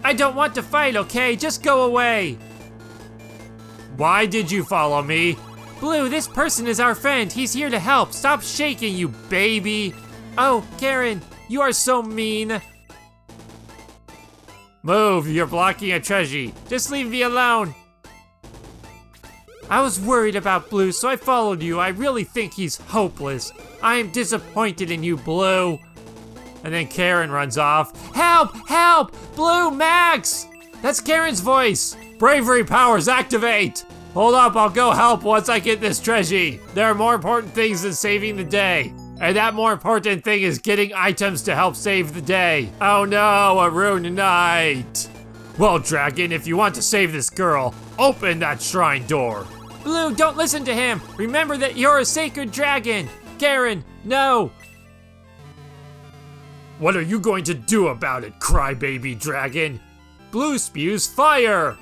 I don't want to fight, okay? Just go away! Why did you follow me? Blue, this person is our friend. He's here to help. Stop shaking, you baby. Oh, Karen, you are so mean. Move, you're blocking a treasure. Just leave me alone. I was worried about Blue, so I followed you. I really think he's hopeless. I am disappointed in you, Blue. And then Karen runs off. Help! Help! Blue, Max! That's Karen's voice. Bravery powers activate. Hold up, I'll go help once I get this treasure. There are more important things than saving the day. And that more important thing is getting items to help save the day. Oh no, a Rune knight. Well, Dragon, if you want to save this girl, open that shrine door. Blue, don't listen to him. Remember that you're a sacred dragon. Karen, no. What are you going to do about it, crybaby dragon? Blue spews fire.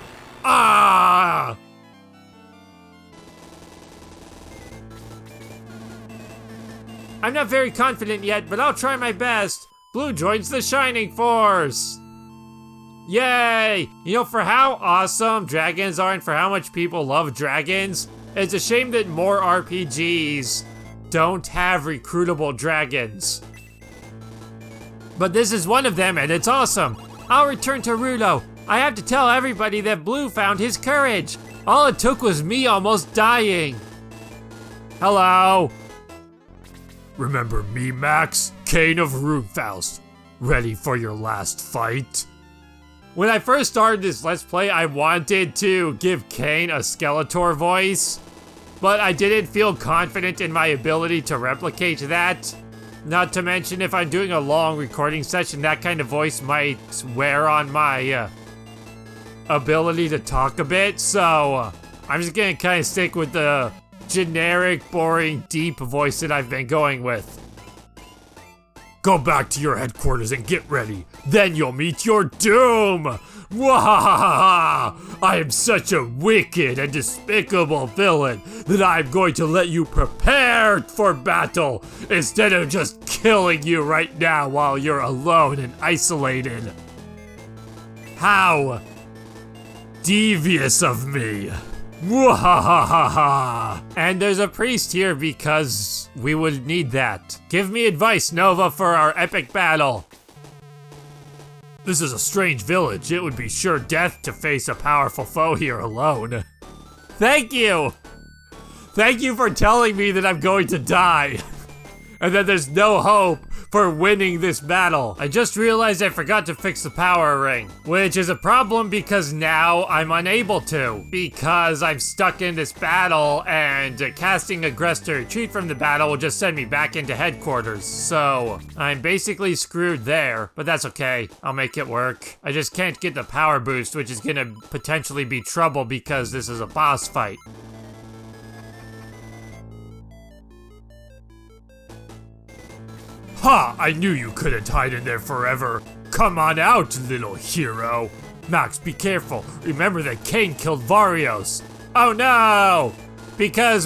Ah! I'm not very confident yet, but I'll try my best. Blue joins the Shining Force. Yay! You know, for how awesome dragons are and for how much people love dragons, it's a shame that more RPGs don't have recruitable dragons. But this is one of them and it's awesome. I'll return to Rudo. I have to tell everybody that Blue found his courage. All it took was me almost dying. Hello. Remember me, Max? Kain of Runefaust. Ready for your last fight? When I first started this Let's Play, I wanted to give Kain a Skeletor voice, but I didn't feel confident in my ability to replicate that. Not to mention, if I'm doing a long recording session, that kind of voice might wear on my ability to talk a bit, so I'm just gonna kind of stick with the generic, boring, deep voice that I've been going with. Go back to your headquarters and get ready. Then you'll meet your doom! Wahahaha! I am such a wicked and despicable villain that I'm going to let you prepare for battle instead of just killing you right now while you're alone and isolated. How devious of me! Wahahaha! And there's a priest here because we would need that. Give me advice, Nova, for our epic battle. This is a strange village. It would be sure death to face a powerful foe here alone. Thank you! Thank you for telling me that I'm going to die. And that there's no hope for winning this battle. I just realized I forgot to fix the power ring, which is a problem because now I'm unable to, because I'm stuck in this battle and casting aggressor retreat from the battle will just send me back into headquarters. So I'm basically screwed there, but that's okay. I'll make it work. I just can't get the power boost, which is gonna potentially be trouble because this is a boss fight. Ha! I knew you couldn't hide in there forever. Come on out, little hero. Max, be careful. Remember that Kain killed Varios. Oh no! Because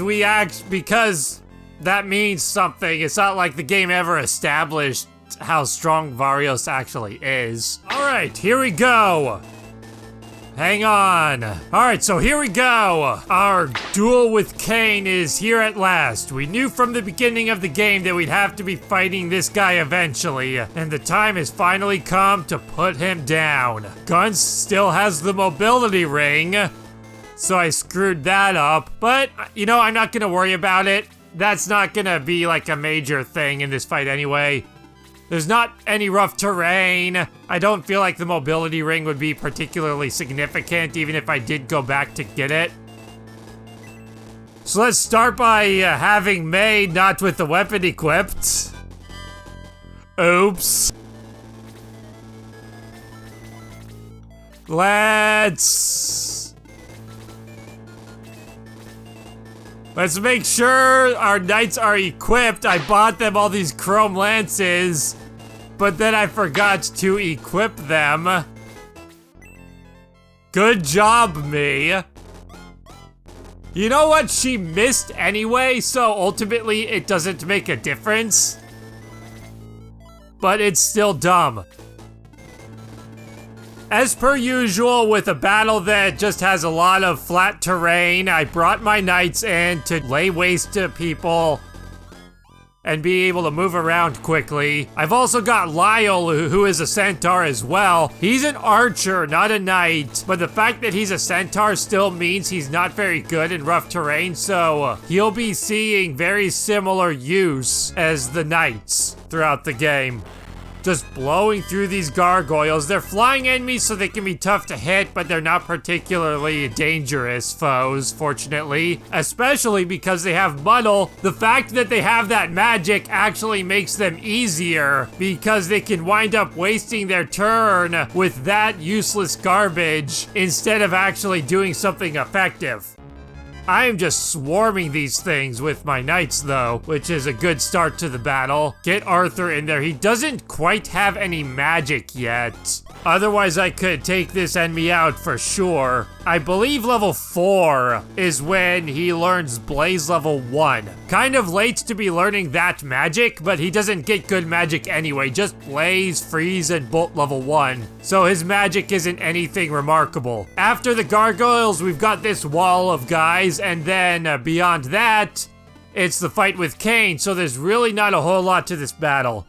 that means something. It's not like the game ever established how strong Varios actually is. Alright, here we go. Hang on. Alright, so here we go. Our duel with Kain is here at last. We knew from the beginning of the game that we'd have to be fighting this guy eventually, and the time has finally come to put him down. Guns still has the mobility ring, so I screwed that up, but, you know, I'm not gonna worry about it. That's not gonna be like a major thing in this fight anyway. There's not any rough terrain. I don't feel like the mobility ring would be particularly significant, even if I did go back to get it. So let's start by having Mei not with the weapon equipped. Oops. Let's make sure our knights are equipped. I bought them all these chrome lances, but then I forgot to equip them. Good job, me. You know what? She missed anyway, so ultimately it doesn't make a difference. But it's still dumb. As per usual, with a battle that just has a lot of flat terrain, I brought my knights in to lay waste to people and be able to move around quickly. I've also got Lyle, who is a centaur as well. He's an archer, not a knight, but the fact that he's a centaur still means he's not very good in rough terrain, so he'll be seeing very similar use as the knights throughout the game. Just blowing through these gargoyles. They're flying enemies, so they can be tough to hit, but they're not particularly dangerous foes, fortunately. Especially because they have muddle. The fact that they have that magic actually makes them easier, because they can wind up wasting their turn with that useless garbage instead of actually doing something effective. I am just swarming these things with my knights though, which is a good start to the battle. Get Arthur in there. He doesn't quite have any magic yet. Otherwise I could take this enemy out for sure. I believe level 4 is when he learns Blaze level 1. Kind of late to be learning that magic, but he doesn't get good magic anyway. Just Blaze, Freeze, and Bolt level 1. So his magic isn't anything remarkable. After the gargoyles, we've got this wall of guys, and then beyond that, it's the fight with Kain, so there's really not a whole lot to this battle.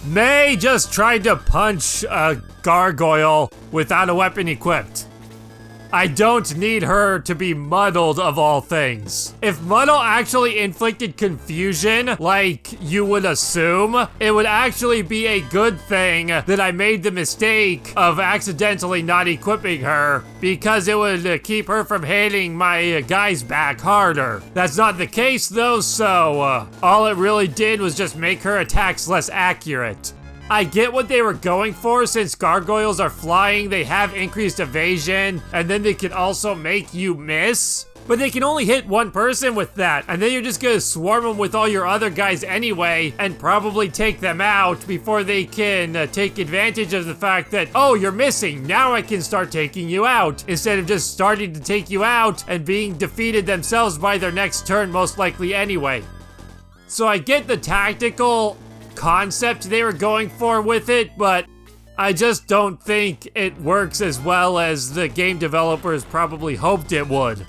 Mei just tried to punch a gargoyle without a weapon equipped. I don't need her to be muddled of all things. If muddle actually inflicted confusion, like you would assume, it would actually be a good thing that I made the mistake of accidentally not equipping her, because it would keep her from hitting my guys back harder. That's not the case though, so all it really did was just make her attacks less accurate. I get what they were going for. Since gargoyles are flying, they have increased evasion, and then they can also make you miss. But they can only hit one person with that, and then you're just gonna swarm them with all your other guys anyway, and probably take them out before they can take advantage of the fact that, oh, you're missing, now I can start taking you out, instead of just starting to take you out and being defeated themselves by their next turn most likely anyway. So I get the tactical concept they were going for with it, but I just don't think it works as well as the game developers probably hoped it would.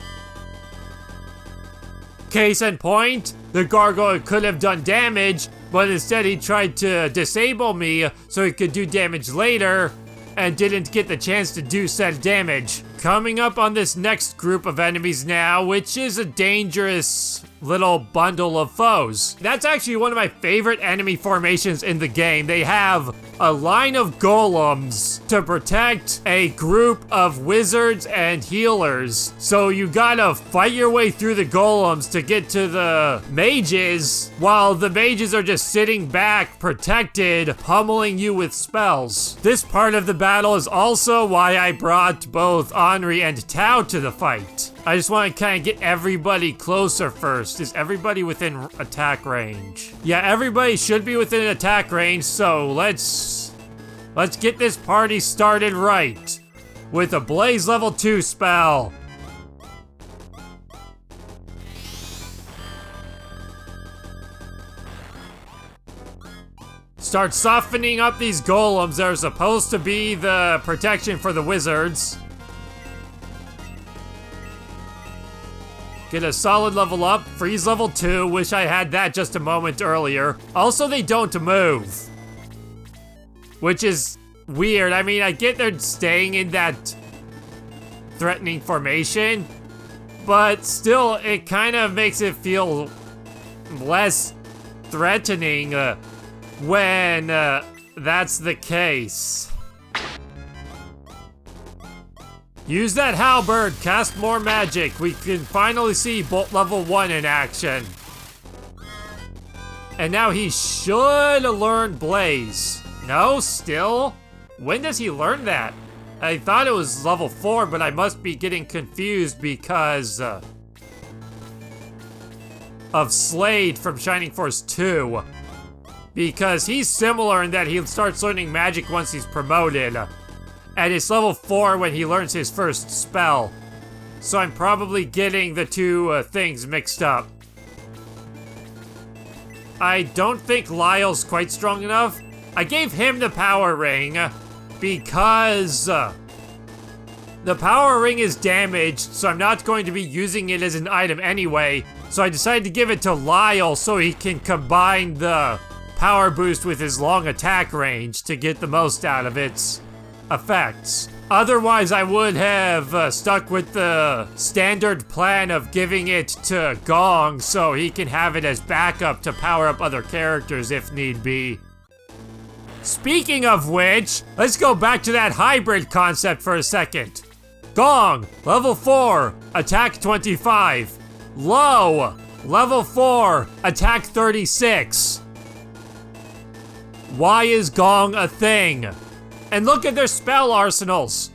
Case in point, the gargoyle could have done damage, but instead he tried to disable me so he could do damage later, and didn't get the chance to do said damage. Coming up on this next group of enemies now, which is a dangerous little bundle of foes. That's actually one of my favorite enemy formations in the game. They have a line of golems to protect a group of wizards and healers. So you gotta fight your way through the golems to get to the mages, while the mages are just sitting back, protected, pummeling you with spells. This part of the battle is also why I brought both Henri and Tao to the fight. I just want to kind of get everybody closer first. Is everybody within attack range? Yeah, everybody should be within attack range, so let's get this party started right with a Blaze level 2 spell. Start softening up these golems. They're supposed to be the protection for the wizards. Get a solid level up, freeze level 2, wish I had that just a moment earlier. Also, they don't move, which is weird. I mean, I get they're staying in that threatening formation, but still, it kind of makes it feel less threatening when that's the case. Use that halberd, cast more magic. We can finally see Bolt level 1 in action. And now he should learn Blaze. No, still? When does he learn that? I thought it was level 4, but I must be getting confused because of Slade from Shining Force 2. Because he's similar in that he starts learning magic once he's promoted. And it's level 4 when he learns his first spell. So I'm probably getting the two things mixed up. I don't think Lyle's quite strong enough. I gave him the power ring because the power ring is damaged, so I'm not going to be using it as an item anyway. So I decided to give it to Lyle so he can combine the power boost with his long attack range to get the most out of its effects. Otherwise, I would have stuck with the standard plan of giving it to Gong so he can have it as backup to power up other characters if need be. Speaking of which, let's go back to that hybrid concept for a second. Gong, level 4, attack 25. Low, level 4, attack 36. Why is Gong a thing? And look at their spell arsenals.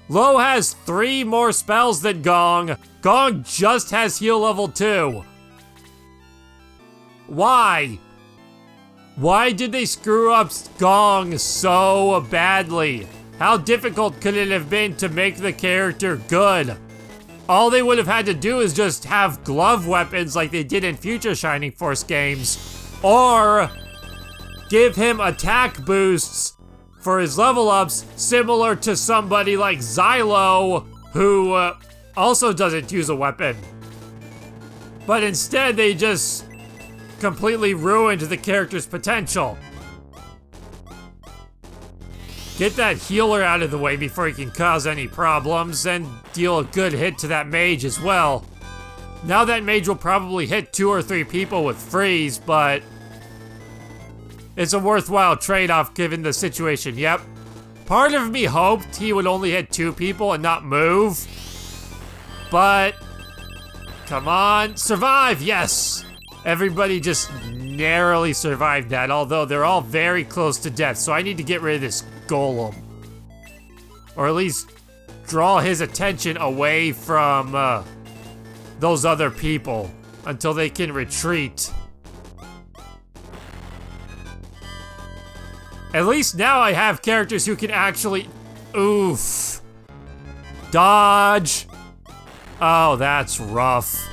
Low has 3 more spells than Gong. Gong just has heal level 2. Why? Why did they screw up Gong so badly? How difficult could it have been to make the character good? All they would have had to do is just have glove weapons like they did in future Shining Force games. Or give him attack boosts for his level ups, similar to somebody like Xylo, who also doesn't use a weapon. But instead, they just completely ruined the character's potential. Get that healer out of the way before he can cause any problems, and deal a good hit to that mage as well. Now that mage will probably hit 2 or 3 people with freeze, but it's a worthwhile trade-off given the situation, yep. Part of me hoped he would only hit 2 people and not move. But, come on, survive, yes! Everybody just narrowly survived that, although they're all very close to death, so I need to get rid of this golem. Or at least draw his attention away from those other people until they can retreat. At least now I have characters who can actually... Oof. Dodge. Oh, that's rough.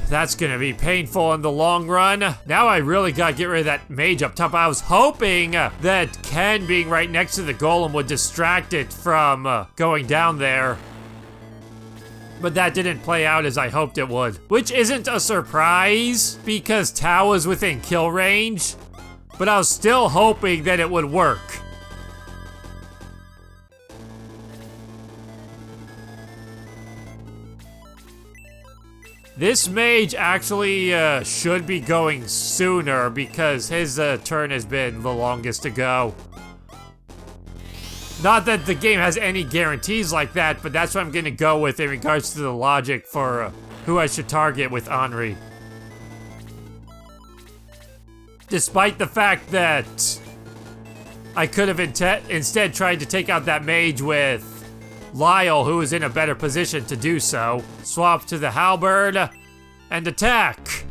That's gonna be painful in the long run. Now I really gotta get rid of that mage up top. I was hoping that Ken being right next to the golem would distract it from going down there. But that didn't play out as I hoped it would. Which isn't a surprise, because Tao was within kill range. But I was still hoping that it would work. This mage actually should be going sooner because his turn has been the longest to go. Not that the game has any guarantees like that, but that's what I'm gonna go with in regards to the logic for who I should target with Henri. Despite the fact that I could have instead tried to take out that mage with Lyle, who is in a better position to do so. Swap to the halberd and attack.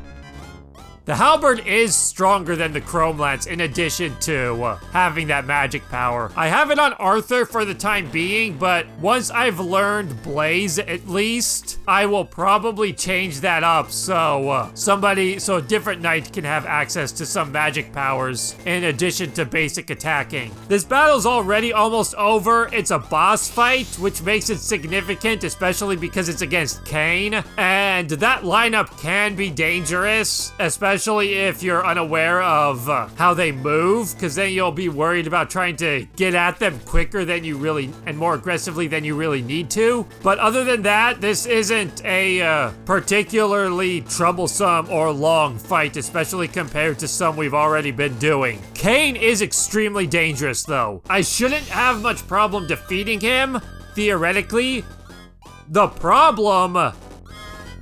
The halberd is stronger than the chrome lance in addition to having that magic power. I have it on Arthur for the time being, but once I've learned Blaze at least, I will probably change that up so so a different knight can have access to some magic powers in addition to basic attacking. This battle's already almost over. It's a boss fight, which makes it significant, especially because it's against Kain, and that lineup can be dangerous, especially if you're unaware of how they move, because then you'll be worried about trying to get at them quicker than you really, and more aggressively than you really need to. But other than that, this isn't a particularly troublesome or long fight, especially compared to some we've already been doing. Kain is extremely dangerous though. I shouldn't have much problem defeating him, theoretically. The problem,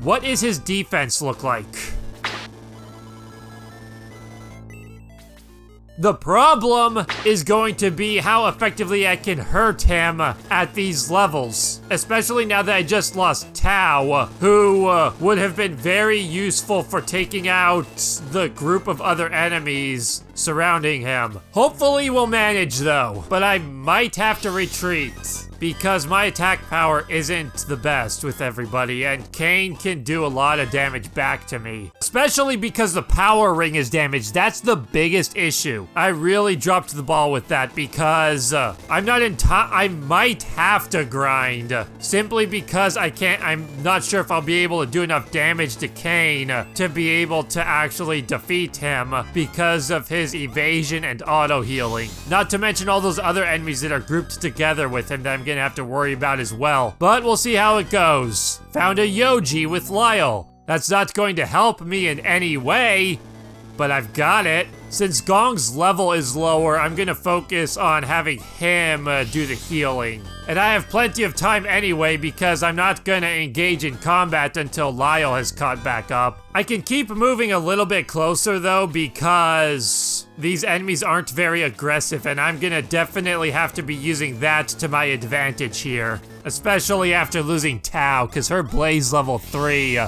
what is his defense look like? The problem is going to be how effectively I can hurt him at these levels. Especially now that I just lost Tao, who would have been very useful for taking out the group of other enemies surrounding him. Hopefully we'll manage though, but I might have to retreat, because my attack power isn't the best with everybody, and Kain can do a lot of damage back to me. Especially because the power ring is damaged. That's the biggest issue. I really dropped the ball with that because I'm not in time. I might have to grind simply because I'm not sure if I'll be able to do enough damage to Kain to be able to actually defeat him because of his evasion and auto healing. Not to mention all those other enemies that are grouped together with him that I'm gonna have to worry about as well. But we'll see how it goes. Found a Yoji with Lyle. That's not going to help me in any way, but I've got it. Since Gong's level is lower, I'm gonna focus on having him do the healing. And I have plenty of time anyway because I'm not gonna engage in combat until Lyle has caught back up. I can keep moving a little bit closer though because these enemies aren't very aggressive, and I'm gonna definitely have to be using that to my advantage here. Especially after losing Tao, because her Blaze level 3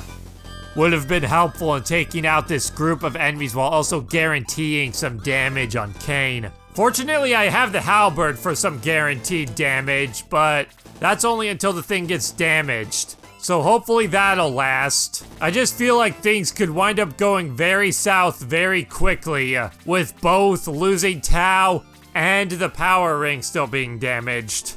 would have been helpful in taking out this group of enemies while also guaranteeing some damage on Kain. Fortunately, I have the halberd for some guaranteed damage, but that's only until the thing gets damaged. So hopefully that'll last. I just feel like things could wind up going very south very quickly, with both losing Tao and the power ring still being damaged.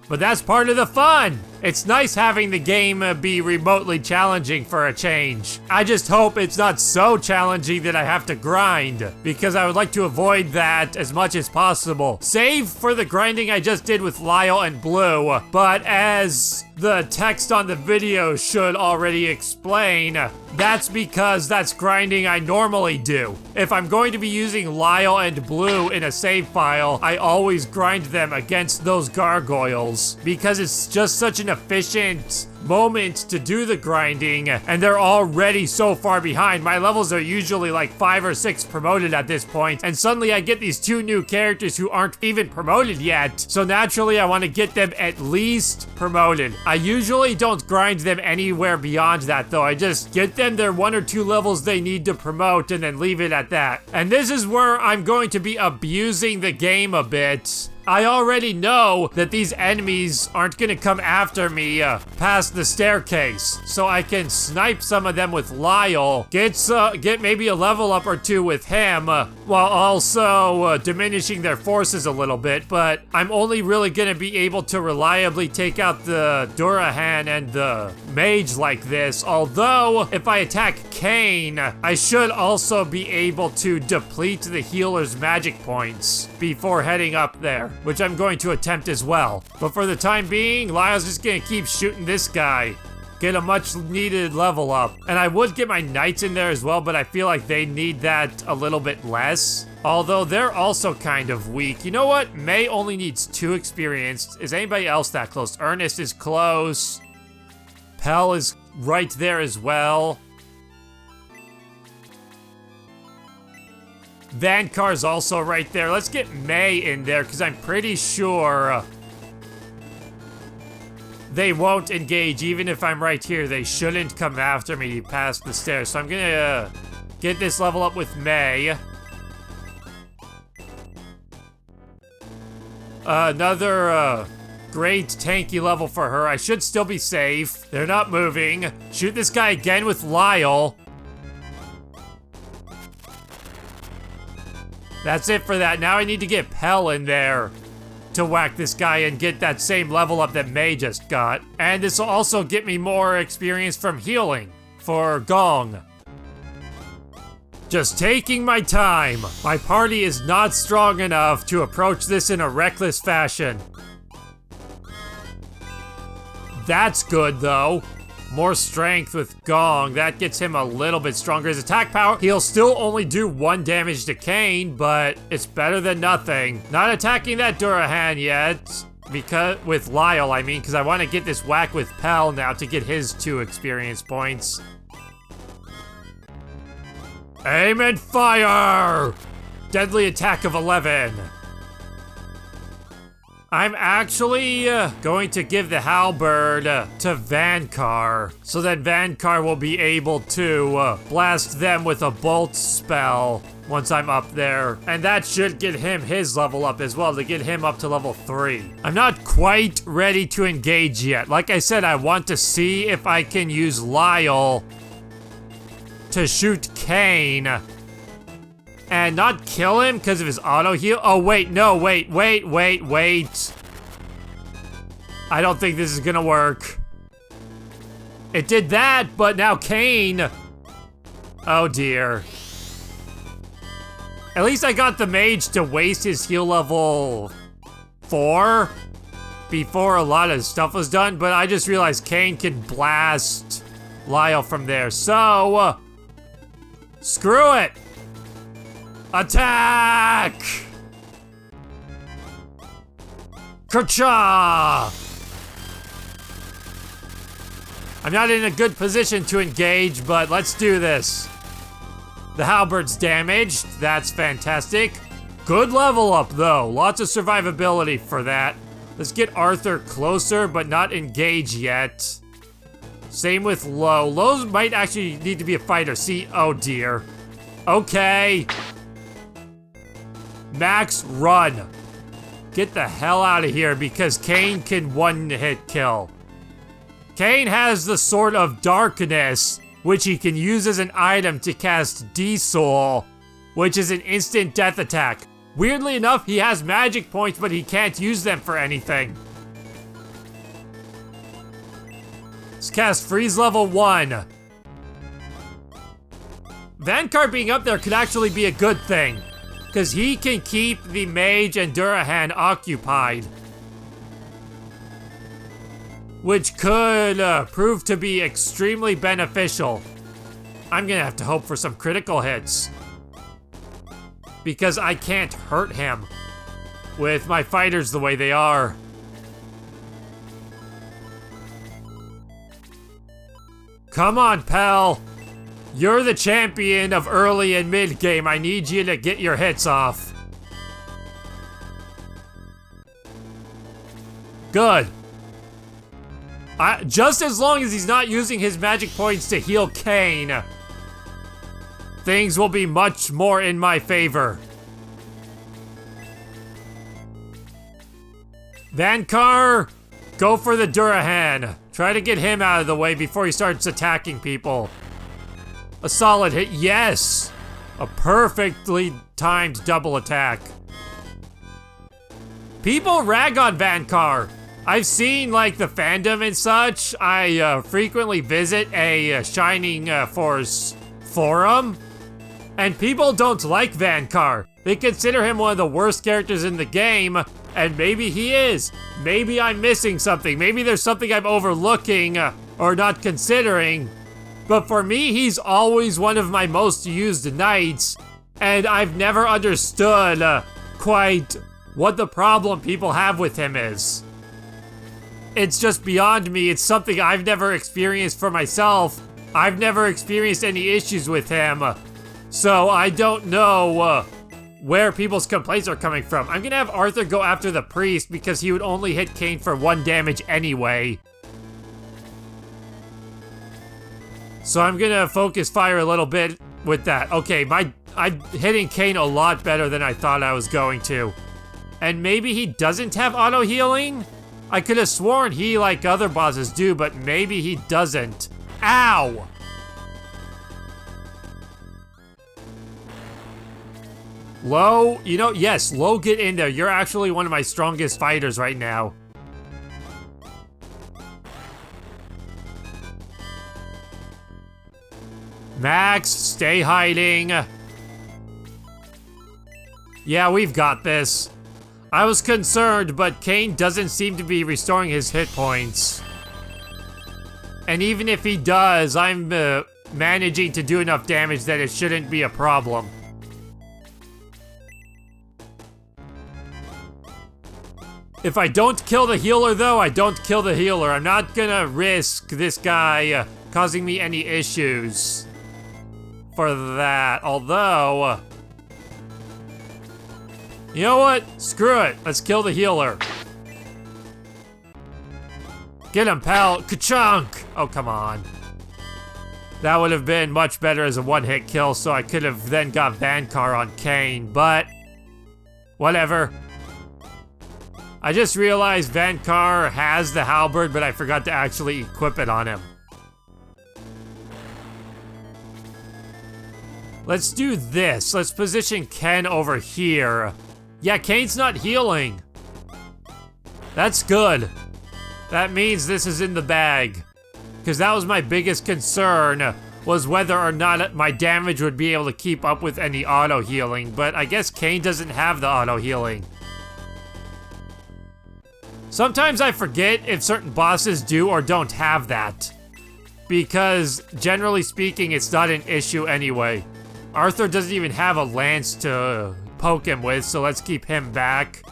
But that's part of the fun! It's nice having the game be remotely challenging for a change. I just hope it's not so challenging that I have to grind, because I would like to avoid that as much as possible. Save for the grinding I just did with Lyle and Blue, but as the text on the video should already explain, that's because that's grinding I normally do. If I'm going to be using Lyle and Blue in a save file, I always grind them against those gargoyles, because it's just such an efficient moment to do the grinding, and they're already so far behind. My levels are usually like 5 or 6 promoted at this point, and suddenly I get these 2 new characters who aren't even promoted yet, so naturally I want to get them at least promoted. I usually don't grind them anywhere beyond that though. I just get them their 1 or 2 levels they need to promote and then leave it at that. And this is where I'm going to be abusing the game a bit. I already know that these enemies aren't gonna come after me past the staircase, so I can snipe some of them with Lyle, get maybe a level up or 2 with him, while also diminishing their forces a little bit, but I'm only really gonna be able to reliably take out the Durahan and the mage like this, although if I attack Kain, I should also be able to deplete the healer's magic points before heading up there, which I'm going to attempt as well. But for the time being, Lyle's just gonna keep shooting this guy. get a much needed level up. And I would get my knights in there as well, but I feel like they need that a little bit less. Although they're also kind of weak. You know what? May only needs 2 experience. Is anybody else that close? Ernest is close. Pell is right there as well. Vankar's also right there. Let's get May in there, because I'm pretty sure they won't engage. Even if I'm right here, they shouldn't come after me past the stairs. So I'm gonna get this level up with May. Another great tanky level for her. I should still be safe. They're not moving. Shoot this guy again with Lyle. That's it for that. Now I need to get Pell in there to whack this guy and get that same level up that May just got. And this will also get me more experience from healing for Gong. Just taking my time. My party is not strong enough to approach this in a reckless fashion. That's good though. More strength with Gong. That gets him a little bit stronger. His attack power, he'll still only do 1 damage to Kain, but it's better than nothing. Not attacking that Durahan yet. Because, with Lyle, I mean, because I want to get this whack with Pell now to get his 2 experience points. Aim and fire! Deadly attack of 11. I'm actually going to give the halberd to Vankar, so that Vankar will be able to blast them with a bolt spell once I'm up there. And that should get him his level up as well, to get him up to level 3. I'm not quite ready to engage yet. Like I said, I want to see if I can use Lyle to shoot Kain and not kill him because of his auto heal. Oh, wait, no, wait. I don't think this is gonna work. It did that, but now Kain. Oh dear. At least I got the mage to waste his heal level 4 before a lot of stuff was done, but I just realized Kain can blast Lyle from there, so screw it. Attack! Kercha! I'm not in a good position to engage, but let's do this. The halberd's damaged. That's fantastic. Good level up, though. Lots of survivability for that. Let's get Arthur closer, but not engage yet. Same with Lo. Lo might actually need to be a fighter. See? Oh, dear. Okay. Max, run. Get the hell out of here because Kain can one-hit kill. Kain has the Sword of Darkness, which he can use as an item to cast D-Soul, which is an instant death attack. Weirdly enough, he has magic points, but he can't use them for anything. Let's cast Freeze level 1. Vankar being up there could actually be a good thing, because he can keep the mage and Durahan occupied, which could prove to be extremely beneficial. I'm gonna have to hope for some critical hits, because I can't hurt him with my fighters the way they are. Come on, pal. You're the champion of early and mid game. I need you to get your hits off. Good. Just as long as he's not using his magic points to heal Kain, things will be much more in my favor. Vankar, go for the Durahan. Try to get him out of the way before he starts attacking people. A solid hit, yes! A perfectly timed double attack. People rag on Vankar. I've seen, like, the fandom and such. I frequently visit a Shining Force forum, and people don't like Vankar. They consider him one of the worst characters in the game, and maybe he is. Maybe I'm missing something. Maybe there's something I'm overlooking or not considering. But for me, he's always one of my most used knights, and I've never understood quite what the problem people have with him is. It's just beyond me. It's something I've never experienced for myself. I've never experienced any issues with him, so I don't know where people's complaints are coming from. I'm gonna have Arthur go after the priest because he would only hit Kain for 1 damage anyway. So I'm gonna focus fire a little bit with that. Okay, I'm hitting Kain a lot better than I thought I was going to. And maybe he doesn't have auto healing? I could have sworn he, like other bosses, do, but maybe he doesn't. Ow! Lo, you know, yes, Lo, get in there. You're actually one of my strongest fighters right now. Max, stay hiding. Yeah, we've got this. I was concerned, but Kain doesn't seem to be restoring his hit points. And even if he does, I'm managing to do enough damage that it shouldn't be a problem. If I don't kill the healer, though, I don't kill the healer. I'm not gonna risk this guy causing me any issues for that. Although, you know what? Screw it. Let's kill the healer. Get him, pal. Ka-chunk! Oh, come on. That would have been much better as a one-hit kill, so I could have then got Vankar on Kain, but whatever. I just realized Vankar has the halberd, but I forgot to actually equip it on him. Let's do this. Let's position Ken over here. Yeah, Kain's not healing. That's good. That means this is in the bag. Because that was my biggest concern, was whether or not my damage would be able to keep up with any auto healing. But I guess Kain doesn't have the auto healing. Sometimes I forget if certain bosses do or don't have that. Because generally speaking, it's not an issue anyway. Arthur doesn't even have a lance to poke him with, so let's keep him back.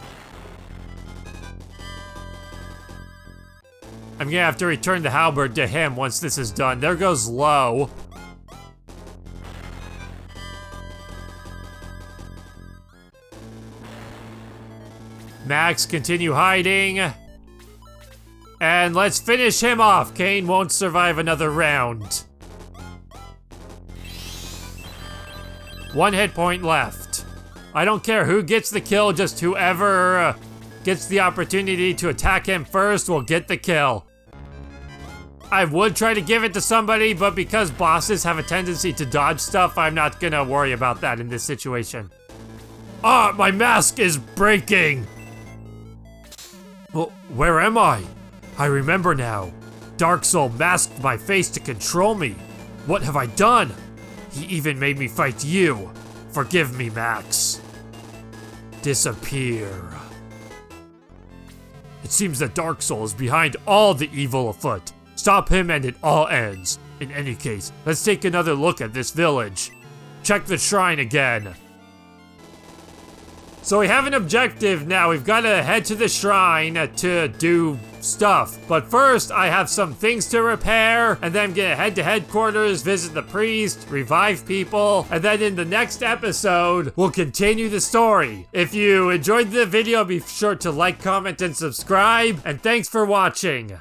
I'm gonna have to return the halberd to him once this is done. There goes Lo. Max, continue hiding. And let's finish him off. Kain won't survive another round. 1 hit point left. I don't care who gets the kill, just whoever gets the opportunity to attack him first will get the kill. I would try to give it to somebody, but because bosses have a tendency to dodge stuff, I'm not gonna worry about that in this situation. Ah, my mask is breaking! Well, where am I? I remember now. Darksol masked my face to control me. What have I done? He even made me fight you. Forgive me, Max. Disappear. It seems that Darksol is behind all the evil afoot. Stop him and it all ends. In any case, let's take another look at this village. Check the shrine again. So we have an objective now. We've got to head to the shrine to do stuff. But first, I have some things to repair, and then I'm gonna head to headquarters, visit the priest, revive people, and then in the next episode, we'll continue the story. If you enjoyed the video, be sure to like, comment, and subscribe, and thanks for watching.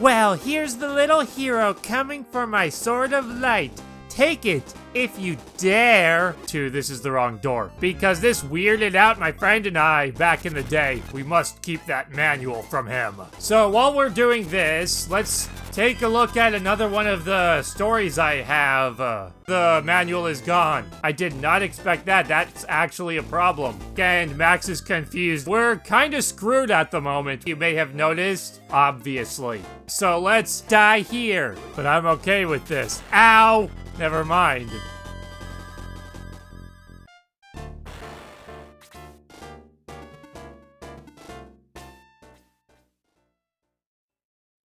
Well, here's the little hero coming for my sword of light. Take it if you dare to. This is the wrong door, because this weirded out my friend and I back in the day. We must keep that manual from him. So while we're doing this, let's take a look at another one of the stories I have. The manual is gone. I did not expect that. That's actually a problem. And Max is confused. We're kind of screwed at the moment. You may have noticed, obviously. So let's die here. But I'm okay with this. Ow! Never mind.